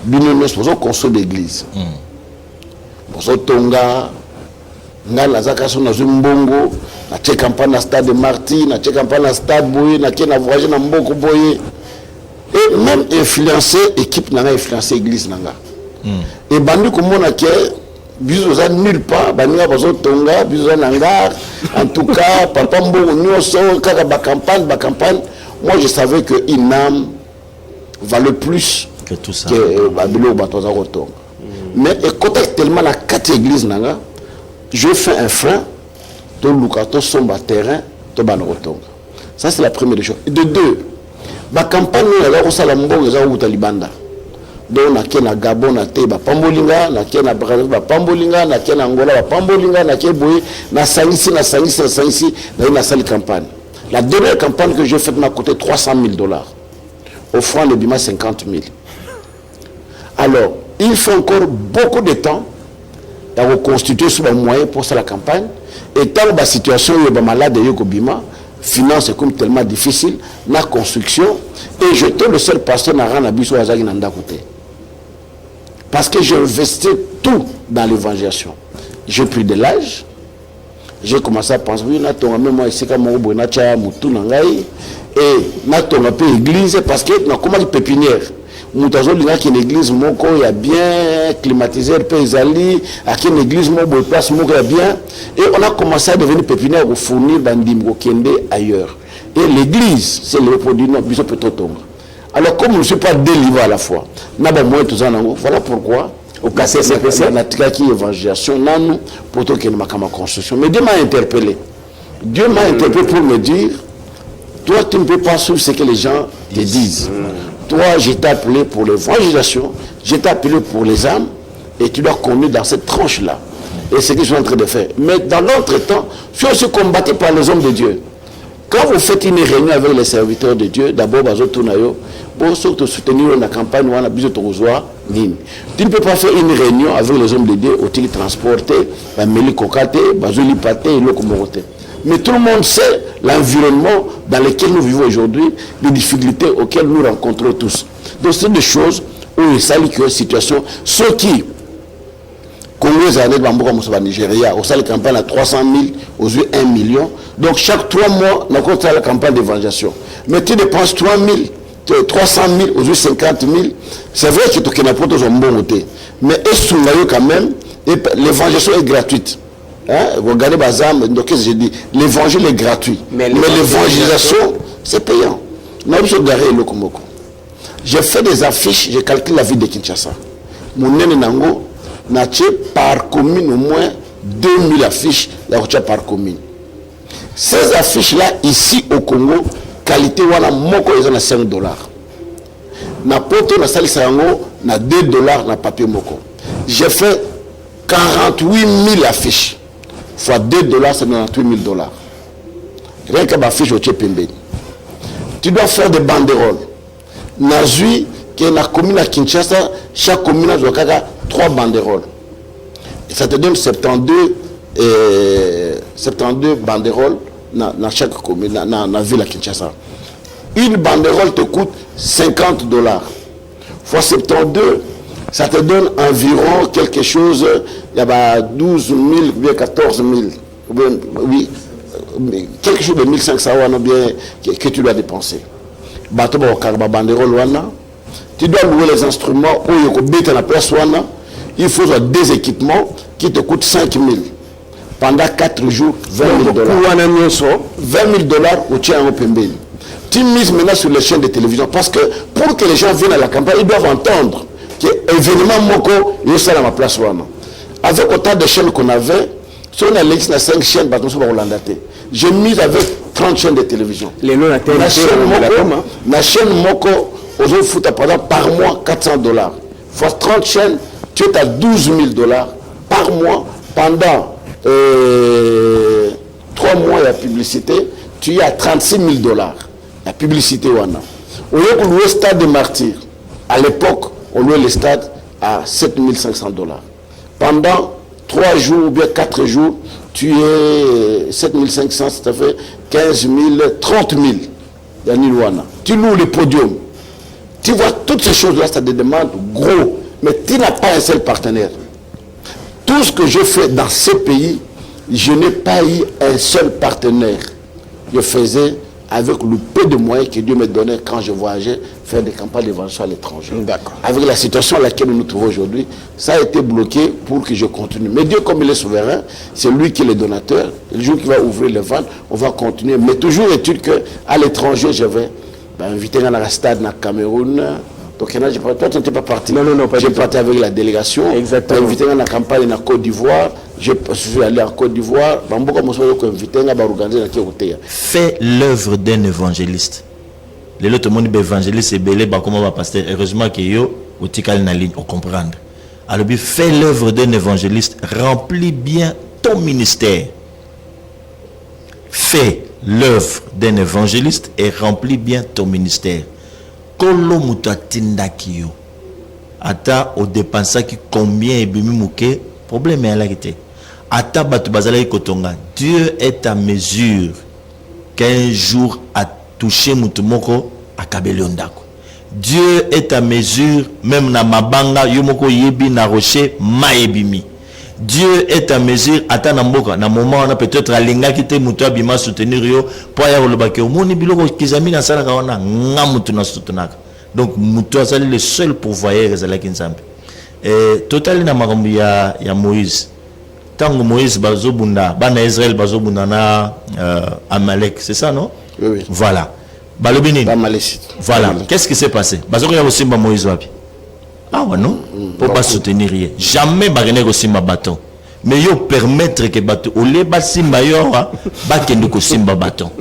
nous avons construit l'église. Nous avons tonga, nous avons mbongo, na che campagne na stade de Marty, na che campagne na stade Boye, na che na voyage na mboko Boye. Et même influencer équipe n'a influencé l'église nanga. Et bandi komona ke biso za nulle part, bandi ba zo tonga, biso za nangar. En tout cas, papa mboko nyoso kaka ba campagne. Moi, je savais que Inam valait plus que tout ça. Que Babilo Batoza Rotonga. Mais quand tellement la 4 églises, je fais un frein, de Lukato somba terrain, de Ban Rotonga. Ça, c'est la première chose. Et de deux, la campagne, là, on s'est l'ambo, ils ont Talibanda. Donc, on a Gabon, on a Teba Pambolinga, on a Brazzaville, Pambolinga, on a Angola, Pambolinga, on a Boye, on a Sangissi, on a Sali campagne. La dernière campagne que j'ai faite m'a coûté $300,000. Au franc de Bima, 50 000. Alors, il faut encore beaucoup de temps pour reconstituer ce moyen pour ça la campagne. Et tant que la situation est malade de Bima, finance est comme tellement difficile, la construction, et j'étais le seul pasteur à Ranabiso Azagi Nanda côté. Parce que j'ai investi tout dans l'évangélisation. J'ai pris de l'âge. J'ai commencé à penser, oui, moi ici, comme on a et natonga peu église parce que comment les pépinières mutazo linga qui une église moko il y a bien climatisé peu ezali à une église moko place moko il bien et on a commencé à devenir pépinière pour fournir bandim kende ailleurs et l'église c'est le produit non biso petotonga. Alors comme je ne suis pas délivré à la fois naba moi tout ça voilà pourquoi au cas c'est la qui évangélisation nanou pour que ma construction. Mais Dieu m'a interpellé pour me dire, toi tu ne peux pas suivre ce que les gens te disent. Toi je t'ai appelé pour l'évangélisation, je t'ai appelé pour les âmes et tu dois conduire dans cette tranche là. Et c'est ce que je suis en train de faire. Mais dans l'autre temps, je suis aussi combattu par les hommes de Dieu. Quand vous faites une réunion avec les serviteurs de Dieu, d'abord, pour soutenir la campagne, on a besoin de recevoir. Tu ne peux pas faire une réunion avec les hommes de Dieu, au-dessus transporter, mais tout le monde sait l'environnement dans lequel nous vivons aujourd'hui, les difficultés auxquelles nous rencontrons tous. Donc, c'est des choses où il s'agit que situation, ceux qui, Congo premières années de Bamboka Moussa Nigeria, au sein de la campagne à 300 000, aux yeux 1 million. Donc chaque 3 mois, on a continué la campagne d'évangélisation. Mais tu dépenses 300 000, aux yeux 50 000. C'est vrai que tu n'as pas de bon côté. Mais est-ce quand même, l'évangélisation est gratuite. Hein? Vous regardez Bazam, donc qu'est-ce que j'ai dit? L'évangile est gratuit. Mais l'évangélisation, c'est payant. J'ai fait des affiches, j'ai calculé la ville de Kinshasa. Mon nene nango, n'a par commune au moins 2000 affiches par commune. Ces affiches-là, ici au Congo, qualité wana moko ils ont 5 $. Na poto na sali sango na 2 $ na papier moko. J'ai fait 48 000 affiches. Fois 2 $, c'est 98 000 $. Rien que ma fiche au Tchépembe. Tu dois faire des banderoles. Nazui, qui est la commune à Kinshasa, chaque commune a 3 banderoles. Et ça te donne 72 banderoles dans chaque commune, dans la ville à Kinshasa. Une banderole te coûte 50 $. Fois 72, ça te donne environ quelque chose, il y a 12 000, bien 14 000, oui, quelque chose de 1500 € bien que tu dois dépenser. Tu dois louer les instruments, il faut des équipements qui te coûtent 5 000. Pendant 4 jours, 20 000 $. 20 000 $ au tien au Pembeni. Tu mises maintenant sur les chaînes de télévision parce que pour que les gens viennent à la campagne, ils doivent entendre que l'événement Moko, il est à ma place. Avec autant de chaînes qu'on avait, si on a l'église, on a 5 chaînes, j'ai mis avec 30 chaînes de télévision. La chaîne Moko, aux autres foot par mois 400 $. Fois 30 chaînes, tu es à 12 000 $ par mois pendant 3 mois de publicité, tu es à 36 000 $. La publicité, au lieu de louer le stade des martyrs, à l'époque, on louait le stade à 7 500 $. Pendant 3 jours ou bien 4 jours, tu es 7 500, ça fait 15 000, 30 000. Tu loues le podium. Tu vois, toutes ces choses-là, ça te demande gros. Mais tu n'as pas un seul partenaire. Tout ce que je fais dans ces pays, je n'ai pas eu un seul partenaire. Je faisais avec le peu de moyens que Dieu me donnait quand je voyageais, faire des campagnes d'évangélisation à l'étranger. Avec la situation à laquelle nous nous trouvons aujourd'hui, ça a été bloqué pour que je continue. Mais Dieu, comme il est souverain, c'est lui qui est le donateur. Le jour qu'il va ouvrir les vannes, on va continuer. Mais toujours est-il qu'à l'étranger, je vais inviter dans le stade dans le Cameroun. Donc, toi, tu n'étais pas parti. Non, pas j'ai parti avec la délégation. Exactement. Invité dans la campagne en Côte d'Ivoire. Je suis allé en Côte d'Ivoire. Fais l'œuvre d'un évangéliste. Les autres monde évangéliste c'est belé comment va pasteur. Heureusement que yo au tikal na ligne on comprendre. Alors fais l'œuvre d'un évangéliste, remplis bien ton ministère. Fais l'œuvre d'un évangéliste et remplis bien ton ministère. Kolo mutatinda kiyo. Ata au dépensaki combien et bimi mouké problème est là qui était. Ata batu bazala kotonga. Dieu est à mesure qu'un jour a touché mutumoko à kabeliondako. Dieu est à mesure même na mabanga yomoko yebi na rocher maebimi. Dieu est à mesure ata na mboka na moment on a peut-être alinga kite mutu abima soutenir yo pour ya lobake omoni biloko kizami na sala ka wana ngamutu na soutenaka. Donc mutu azali le seul pourvoyeur ezala kinzambe. Total na makambo ya Moïse. Tango Moïse bazobunda bana Israël bazobunda na Amalek, c'est ça non? Oui. Voilà. Balobini. Voilà. Qu'est-ce qui s'est passé? Bazoko ya osimba Moïse wapi? Ah ouais non? Pour pas soutenir rien. Jamais bagene osimba bâton. Mais yo permettre que bâton au lieu basimba yo ba kende ko simba bâton.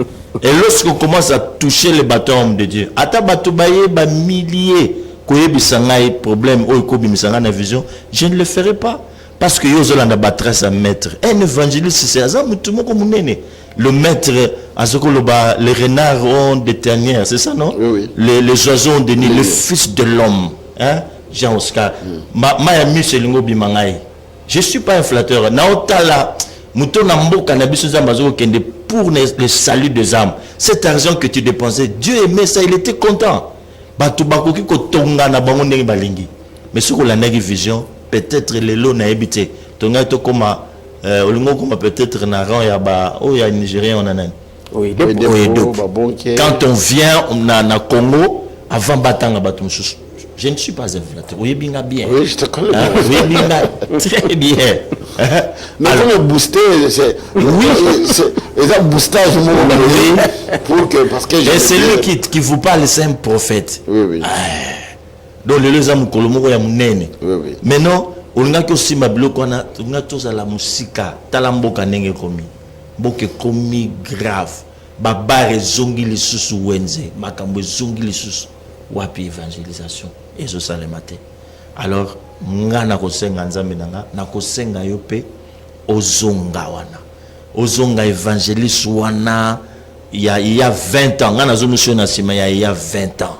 Et lorsqu'on commence à toucher les bâtons de Dieu, ata bato baye ba milliers koyebisanga problème o ko bimisanga na vision, je ne le ferai pas. Parce que Yozolanda battra à maître. Un évangéliste, c'est ça, le maître, les renards ont des tanières, c'est ça, non? Oui. Les oiseaux ont des nids, le fils de l'homme. Hein? Jean-Oscar. Je ne suis pas un flatteur. Pour le salut des âmes. Cet argent que tu dépensais, Dieu aimait ça, il était content. Mais si on a une vision, peut-être les lots n'a habité. tonga to koma olingo koma peut-être na rang ya ba o ya Nigérien on anan. Oui, quand on vient na Congo avant batanga batum sous. Je ne suis pas un flatteur. Oui, bien. Oui, je te connais. Oui, bien. Très bien. Mais alors, comme booster, c'est. Oui, c'est un boostage pour que. Parce que et c'est lui qui vous parle, c'est un prophète. Oui, oui. Donc, les hommes, Kolomoko, ya munene. Oui, oui. Maintenant, on a que aussi ma bloc, on a tous à la musique, talamboka nenge komi. Boke komi grave. Babare zongi les sous wenze. Makambo zongi les sous. Wapi évangélisation. Et ce ça le matin. Alors, nga na kosenga nzambe nanga, na kosenga yo pe ozonga wana. Ozonga évangéliste wana il y a 20 ans. Nga na zo monsieur na sima il y a 20 ans.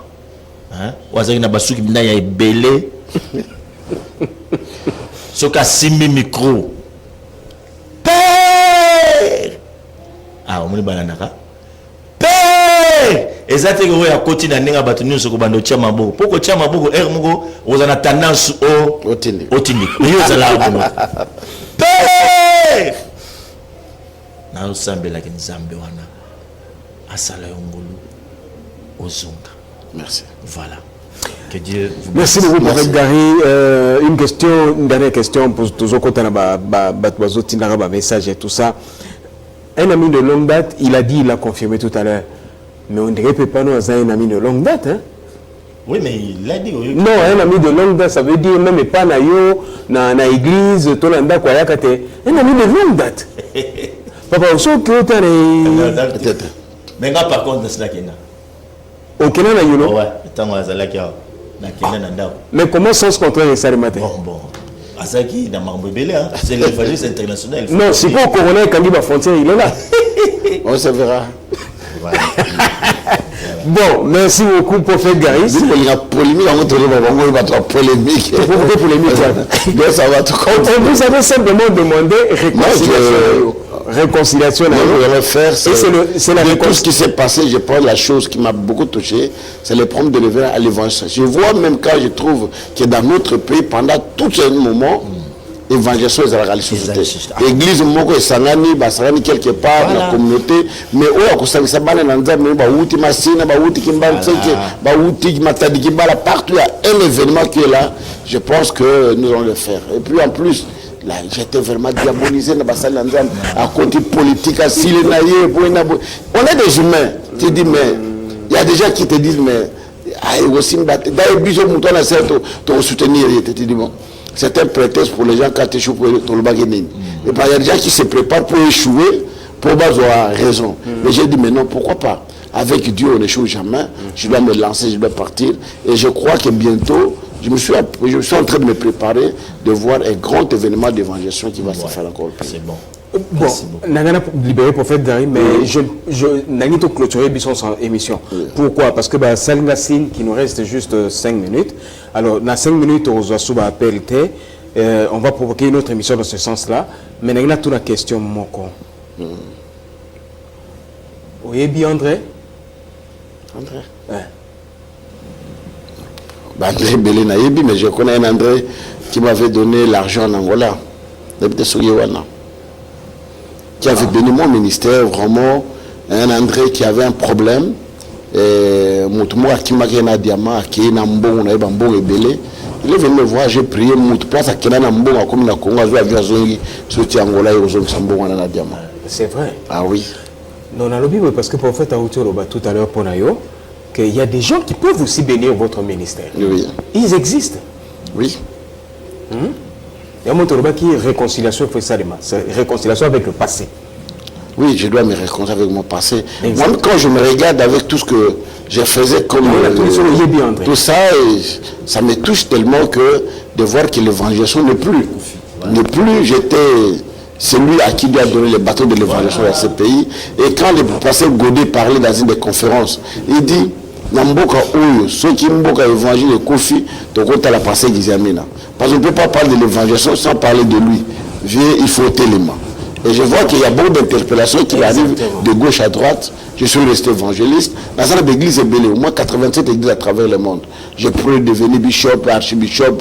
Hein? Wazaki na basuki bina ya ebele. Soka simbi micro. Père! Ah, omoni bananaka. Père! Ezate ko ya koti na ninga batu nyonso ko bando tia maboko. Poko tia maboko moko ozana tendance otindi. Yo zala ko. Père! Na osambela ke nzambe wana. Asala yongolu ozonga. Merci. Voilà. Que Dieu vous merci beaucoup, Prophète Gary. Une dernière question pour tous les message et tout ça. Un ami de longue date, il a dit, il a confirmé tout à l'heure. Mais on ne dirait pas nous un ami de longue date. Hein? Oui, mais il l'a dit. Oui. Non, un ami de longue date, ça veut dire même pas na yo, na église, tout le monde quoi yakate. Un ami de longue date. Papa, on sait que tu as peut-être. Mais par contre, c'est là qu'il y a. Ok, non, non, ouais, tant que ça là qu'il y a. Mais comment sens contraire ça le matin? Bon. Azaki dans Marbebele, c'est l'évangile international. Non, si pas au coroner quand il va frontière, il est là. On se verra. Voilà. Bon, merci beaucoup, Prophète Gary. Il y a polémique, on va polémique. Pourquoi polémique? Donc ça va tout compter. Vous avez simplement demandé réconciliation. C'est la tout ce qui s'est passé, je prends la chose qui m'a beaucoup touché, c'est le problème de lever à l'évangile. Je vois même quand je trouve que dans notre pays, pendant tout ce moment, l'évangélisation est à la société. L'église moko esangani basangani quelque part dans la communauté, mais oya kosangisa bana na nzambe ba wuti masina ba wuti kimbala tseke ba wuti matadi kimbala partout il y a un événement qui est là. Je pense que nous allons le faire. Et puis en plus là, j'étais vraiment diabolisé dans la nzambe à côté politique à Sile naïe. On est des humains. Tu dis mais il y a des gens qui te disent mais aussi d'ailleurs biso mouton na certes ton soutenir tu dis bon. C'est un prétexte pour les gens quand tu échoues pour le bagage. Il y a des gens qui se préparent pour échouer, pour avoir raison. Mais j'ai dit, mais non, pourquoi pas? Avec Dieu, on n'échoue jamais. Je dois me lancer, je dois partir. Et je crois que bientôt, je suis en train de me préparer de voir un grand événement d'évangélisation qui va se faire encore plus. C'est bon. Bon, Nagana libéré Prophète Gary, mais je n'ai pas clôturé son émission. Oui. Pourquoi? Parce que Salinga Sin, qui nous reste juste 5 minutes. Alors, dans 5 minutes, on va appeler, on va provoquer une autre émission dans ce sens-là. Mais Nagana, toute la question, Moko. Oui, bien André? André? André Belé Naïbi, mais je connais un André qui m'avait donné l'argent en Angola. Qui avait donné mon ministère, vraiment, un André qui avait un problème. Il est venu me voir, j'ai prié, c'est vrai. Ah oui. Non, dans la Bible, parce que le prophète a tout à l'heure pour Nayo, qu'il y a des gens qui peuvent aussi bénir votre ministère. Oui. Ils existent. Oui. Il y a un qui est réconciliation, c'est réconciliation avec le passé. Oui, je dois me réconcilier avec mon passé. Moi, quand je me regarde avec tout ce que je faisais comme tout ça, ça me touche tellement que de voir que l'évangélisation n'est plus. N'est plus, j'étais celui à qui doit donner les bateaux de l'évangélisation dans ce pays. Et quand le pasteur Godet parlait dans une des conférences, il dit, Namboka Oyo, ceux qui m'boka évangile de Kofi, donc on t'a la passé Gizamina. Parce qu'on ne peut pas parler de l'évangélisation sans parler de lui. Il faut l'élément. Et je vois qu'il y a beaucoup d'interpellations qui arrivent de gauche à droite je suis resté évangéliste. Dans une église est belle, au moins 87 églises à travers le monde. J'ai pu devenir bishop, archibishop,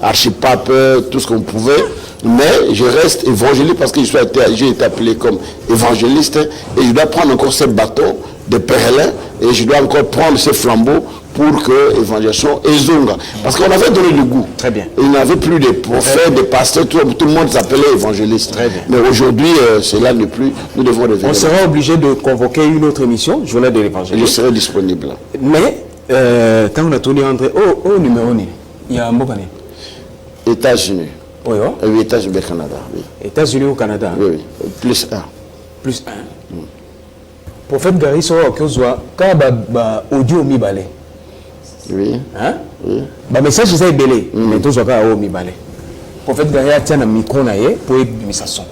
archipape, tout ce qu'on pouvait. Mais je reste évangéliste parce que j'ai été appelé comme évangéliste et je dois prendre encore ce bâton de pèlerin et je dois encore prendre ce flambeau pour que l'évangélisation ezonga. Parce qu'on avait donné le goût. Très bien. Il n'y avait plus de prophètes, de pasteurs, tout le monde s'appelait évangéliste. Très bien. Mais aujourd'hui, cela n'est plus. Nous devons revenir. On sera obligé de convoquer une autre émission, Journée de l'évangélisme. Je serai disponible. Mais, quand on a tourné entre au numéro, il y a un mot. États-Unis. Oui, oui, États-Unis au Canada. Oui. États-Unis au Canada. Oui, oui. Plus 1. Plus 1. Prophète Gary sera au Kyozwa, quand audio mi balé. Oui. Hein? Oui. Bah message c'est belé, mais tout ça au mi balé. Prophète Gary tient un micro na ye pour émettre son.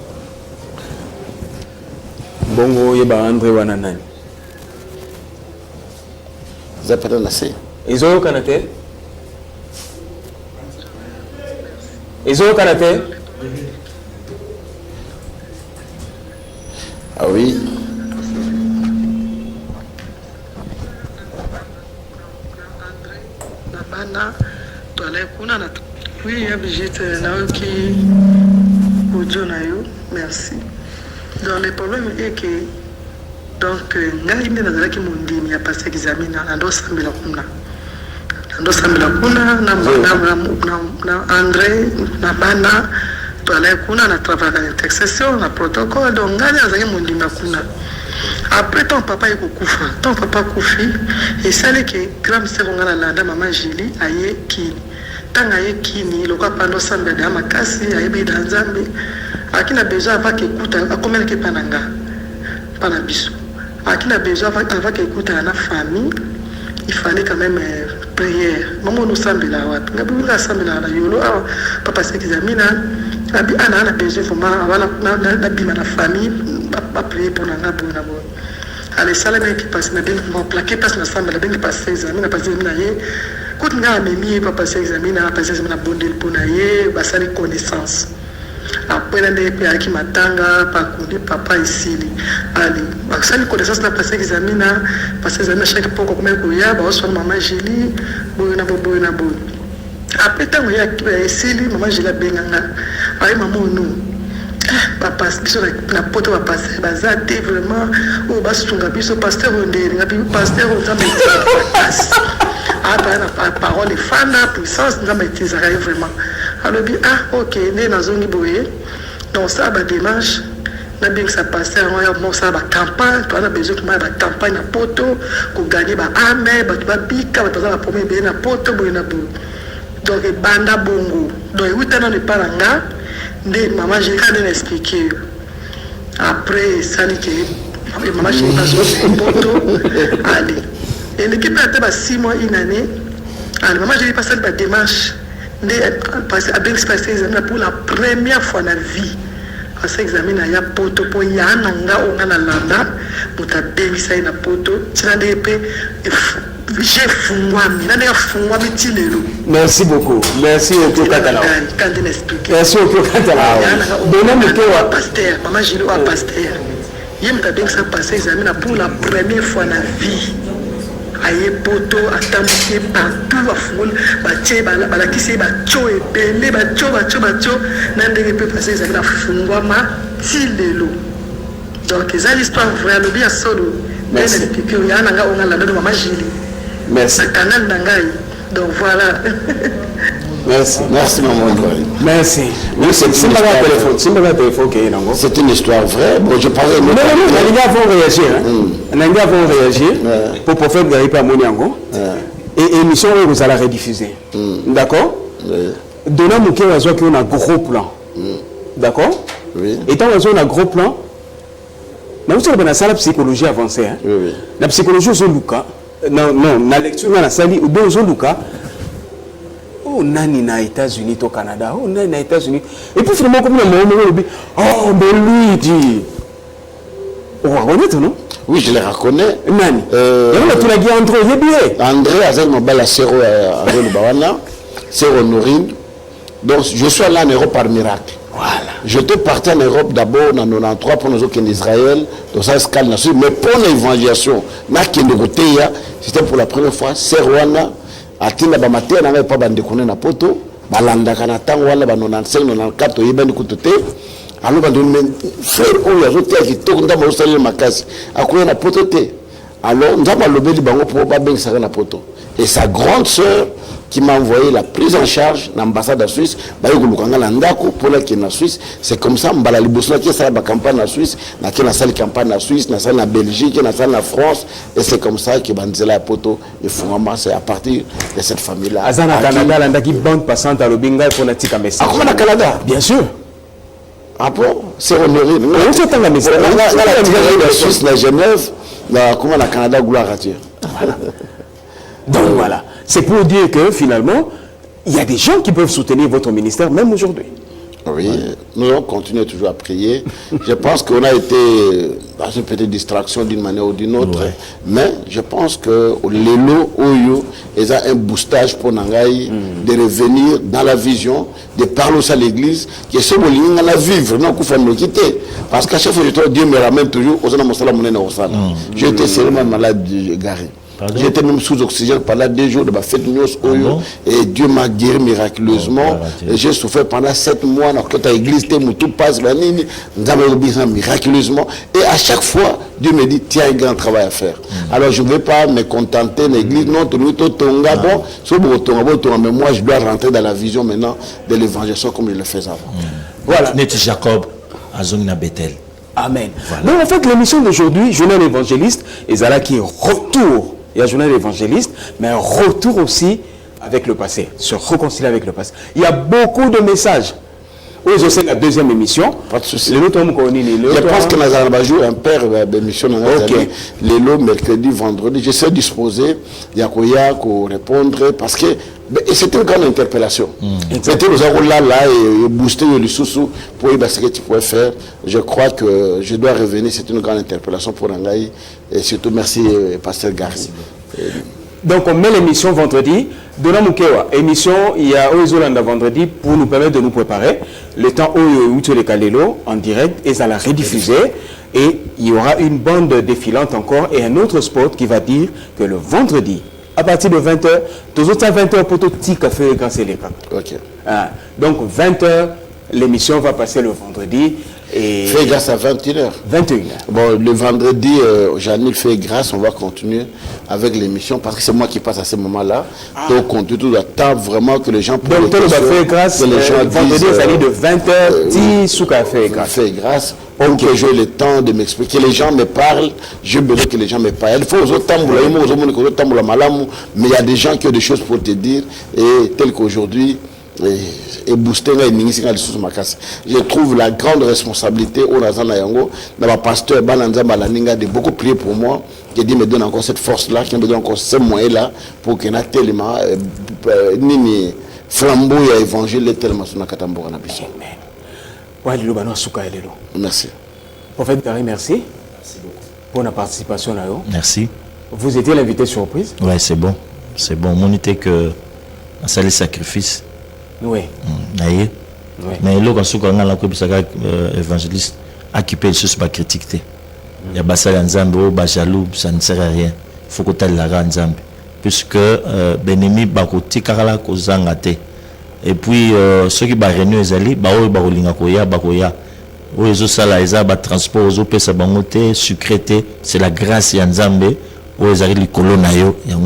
Bongo yeba André Wananani. Zapata Nassé. Ils ont au Canada. Ils ont au Canada. Ah oui. Oui, Brigitte, merci. Donc le problème est que donc ngai nde nazalaki mondimi ya passé examen na ndo sambela kuna na André na bana toalai kuna na travail na intercession na protocole donc ngai nazalaki mondimi kuna. Après ton papa est kufa, ton papa kufi et ça les que grand sœur ngana landa maman Julie aye kini. Tanga aye kini loka pando sambe de makasi aye be danzambe. Akina besoin avant que écoute a combien que pananga. Pana biso. Akina besoin avant que écoute na famille, il fallait quand même prière. Maman nous sambe la wat. Ngabu nga sambe la yolo papa c'est examina. Abi ana na besoin vraiment avant na bima la famille, pas prier pour na bona. Allez, ça les qui passe, mais bien plaqué passe la salle, bien qui passe examen, passe examen. Quand on a mis pas passer examen, passe examen pour naïe, bah ça les connaissances. Après les pays qui m'attendent, pas connu papa ici. Allez, bah ça les connaissances n'a passé examen, passe examen chaque fois qu'on met couillard, bah on soit maman Julie, boina. Après tant il y a ici, maman Julie a bien allez maman nous. Papa, biso na poto va passer bazate vraiment o basunga biso pasteur onderi ngapi pasteur nzambe passe na parole fana puissance nzambe tizaka vraiment alors bien OK né nazongi boye donc ça ba démarche na bien que ça passer on mo ça ba campagne to na besoin de ba campagne na poto ko gagner ba ame ba bika ba za premier bien na poto boye na bo donc banda bongo donc utana ne paranga de maman j'ai quand même expliqué après ça ni que maman j'ai pas sur poto allez et l'équipe a été 6 mois une année allez maman j'ai passé la démarche de passer à bien se passer examen pour la première fois dans la vie parce que examen à ya poto pour ya nanga on a la landa pour ta baby ça na poto c'est des épée j'ai fungwami nani ya fungwami tilelo. Merci beaucoup. Merci au Katala. Merci au Katala. Donnez le tour pasteur. Maman Gilo a pasteur. Yem ta bien ça passer examen pour la première fois dans la vie. Aye poto atambuki partout a fungol batie bala kisi ba cho ebele ba cho nandenge peut passer examen na fungwama tilelo. Donc c'est l'histoire vraie le bien solo. Merci. Merci. Donc voilà. Merci maman. Merci. Oui, c'est un téléphone qui est là. C'est une histoire vraie. Bon, je parlais. Non, les gars vont réagir. Les gars vont réagir pour prophète Gary Pamoniango. Et émission vous allez rediffuser. D'accord? Donnant Mouké Wazo qui a un gros plan. D'accord? Oui. Étant on a un gros plan. Mais vous savez, dans la psychologie avancée, hein? Oui. La psychologie au Luka, non, la lecture dans la salle, ou dans le Luka, oh, nani na États-Unis, au Canada, oh, nani na États-Unis. Et puis finalement, comme le moment, oh, mais lui, dit, on reconnaît, non? Oui, je les reconnais. Nani. Il y a tout la guerre entre eux, bien. André Azel Mobala Sero André Lubawana, Sero Nourine. Donc, je suis là en Europe par miracle. Voilà. J'étais parti en Europe d'abord en 93 pour nous en Israël, dans sa escale nationale, mais pour l'évangélisation, c'était pour la première fois, c'est Rwanda, à Tina Bamaté, on n'avait pas bandéconé na poto, balanda kanata wala ba 95 94 oyebani kutote. Alors frère oyo azote qui tourne dans mon salon makasi, akoya na poto te. Alors nous avons lobé bango pour pas bien ça na poto. Et sa grande sœur qui m'a envoyé la prise en charge dans l'ambassade de Suisse, pour la Suisse, c'est comme ça, mbala liboso qui a la campagne en Suisse, la salle campagne en Suisse, la salle en Belgique, la salle en France, et c'est comme ça que Banzela Poto et Fourama, c'est à partir de cette famille-là. Azana Canada, l'anda qui bande passante à l'Obinga pour natika message. Ah, comment au Canada? Bien sûr. Ah bon? C'est honoré. On s'attend la message. La Suisse, la Genève, comment le Canada, gloire à Dieu. Donc voilà, c'est pour dire que finalement, il y a des gens qui peuvent soutenir votre ministère même aujourd'hui. Oui, nous allons continuer toujours à prier. Je pense qu'on a été dans une petite distraction d'une manière ou d'une autre, mais je pense que les lots Oyo, ils ont un boostage pour Nangaï de revenir dans la vision, de parler à l'église, que ce qu'on a vivre, non qu'on faut nous quitter. Parce qu'à chaque fois que Dieu me ramène toujours, j'étais seulement malade garé. J'étais même sous oxygène pendant 2 jours de ma fête Oyo et Dieu m'a guéri miraculeusement. J'ai souffert pendant 7 mois dans l'église, tout passe miraculeusement. Et à chaque fois, Dieu me dit, tiens, un grand travail à faire. Alors je ne vais pas me contenter de l'église, non, mais moi je dois rentrer dans la vision maintenant de l'évangélisation comme je le faisais avant. Voilà. Net Jacob, Azongna Bethel. Amen. Voilà. Donc en fait, l'émission d'aujourd'hui, Journal évangéliste, et Zala qui retour. Il y a Journal évangéliste, mais un retour aussi avec le passé, se réconcilier avec le passé. Il y a beaucoup de messages. Oui, je sais la deuxième émission. Pas de souci. Je pense que nous allons jouer un père d'émission dans les lots mercredi, vendredi. Je suis disposé, il y a qu'on répondre parce que c'est une grande interpellation. C'était nous avons là et booster le sous pour ce que tu pouvais faire. Je crois que je dois revenir. C'est une grande interpellation pour Nangaï. Et surtout, merci, Pasteur Garci. Donc, on met l'émission vendredi. Dona Mukewa, émission, il y a Oizolanda vendredi pour nous permettre de nous préparer. Le temps où les Kalelo en direct et ça la rediffuser. Et il y aura une bande défilante encore et un autre spot qui va dire que le vendredi, à partir de 20h, tous autres 20h pour tout petit café et casser les cas. Ok. Donc 20h, l'émission va passer le vendredi. Et fait grâce à 21h. 21h. Bon, le vendredi, Janil fait grâce, on va continuer avec l'émission parce que c'est moi qui passe à ce moment-là. Donc, on doit attendre vraiment que les gens puissent. Donc, on va faire grâce. Que les gens vendredi, ça dit de 20h, 10 sous café grâce. Fait grâce. Pour que j'ai le temps de m'expliquer. Que les gens me parlent, j'ai besoin que les gens me parlent. Il faut aux autres mais il y a des gens qui ont des choses pour te dire. Et tel qu'aujourd'hui, et booster je trouve la grande responsabilité au Nazana Yango dans ma pasteur Bananza Malaninga de beaucoup prier pour moi, qui dit me donne encore cette force là, qui me donne encore ces moyens là pour que na tellement nini flambeau et évangile tellement sur na katambora na biso. Merci. Prophète Gary, merci. Merci beaucoup pour la participation là. Merci. Vous étiez l'invité surprise. Ouais, c'est bon. C'est bon. On était que ça les sacrifices. Oui. Oui. Mais là, quand on a évangéliste, occupé les choses pas critiquer. Il y a Bassal Nzambe, Bajalou, ça ne sert à rien. Il faut que tu aies la Nzambe. Puisque Benemi Bakoti Karala Kozangate. Et puis, ceux qui sont réunis, ils allaient, Bakoya. Ils ont transport, ils ont sucré, c'est la grâce de Nzambe. Ils arrivent les colonayo, ils ont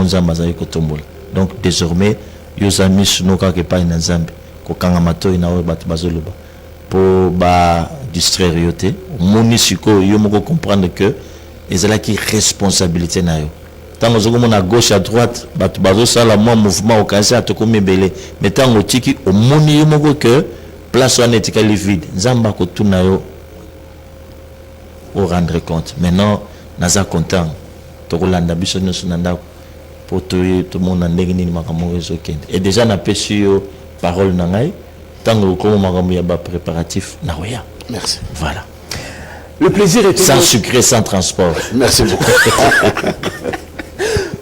donc désormais, ils ont mis sur nous quelque part dans Nzambe. Kokangamato ina we bat bazoloba pour ba distraire yote monisiko yo moko comprendre que ezala ki responsabilité na yo tango zokomo na gauche à droite bat bazo sala moi mouvement au cancer to komebele mais tango tiki o moni yo moko que place on etika vide nzamba ko tuna yo au rendre compte maintenant naza content to kolanda biso nyonso na ndako pour tout le monde ndenge nini makambo ezokende et déjà na pesi yo parole nangai tango comme makambo ba préparatif na roya. Merci. Voilà. Le plaisir est sans sucré, sans transport. Merci beaucoup.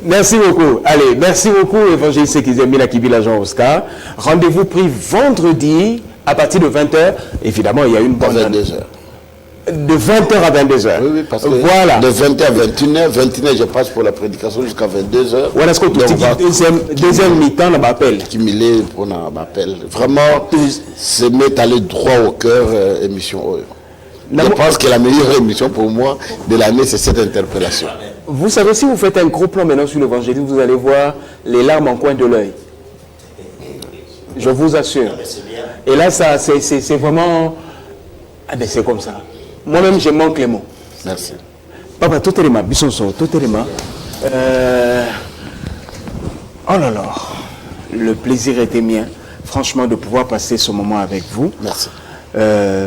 Merci beaucoup. Allez, merci beaucoup évangéliste Kizemila Kibila Jean Oscar. Rendez-vous pris vendredi À partir de 20h, évidemment, il y a une bonne... 22h. De 20h à 22h. Oui, oui, parce que voilà. de 20h à 21h, 21h, je passe pour la prédication jusqu'à 22h. Voilà ce que tu dis, deuxième mi-temps, on m'appelle. Accumulé pour m'appelle. Vraiment, c'est mettre aller droit au cœur, émission. Je pense que la meilleure émission pour moi de l'année, c'est cette interpellation. Vous savez, si vous faites un gros plan maintenant sur l'évangélisme, vous allez voir les larmes en coin de l'œil. Je vous assure. Et là, ça, c'est vraiment... Ah ben, c'est comme ça. Moi-même, je manque les mots. Merci. Papa, tout est Bissonso, tout est oh là là, le plaisir était mien, franchement, de pouvoir passer ce moment avec vous. Merci.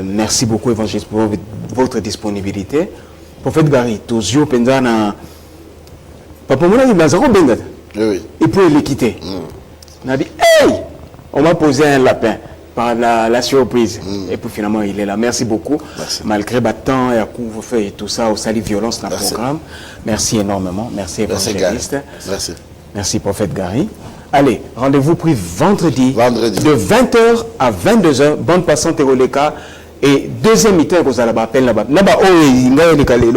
Merci beaucoup, évangéliste, pour votre disponibilité. Prophète Gary, tous yeux pendant papa, mon ami, Oui. il peut les quitter. On a dit, hey, on m'a posé un lapin. Par la surprise. Et puis finalement, il est là. Merci beaucoup. Merci. Malgré le temps et à couvre-feu et tout ça, au salut violence dans le programme. Merci énormément. Merci évangéliste. Merci. Merci prophète Gary. Allez, rendez-vous pris vendredi. De 20h à 22h. Bande passante Roleka. Et deuxième mi-temps, vous allez m'appeler là-bas. Là-bas, oh, il y a un vendredi.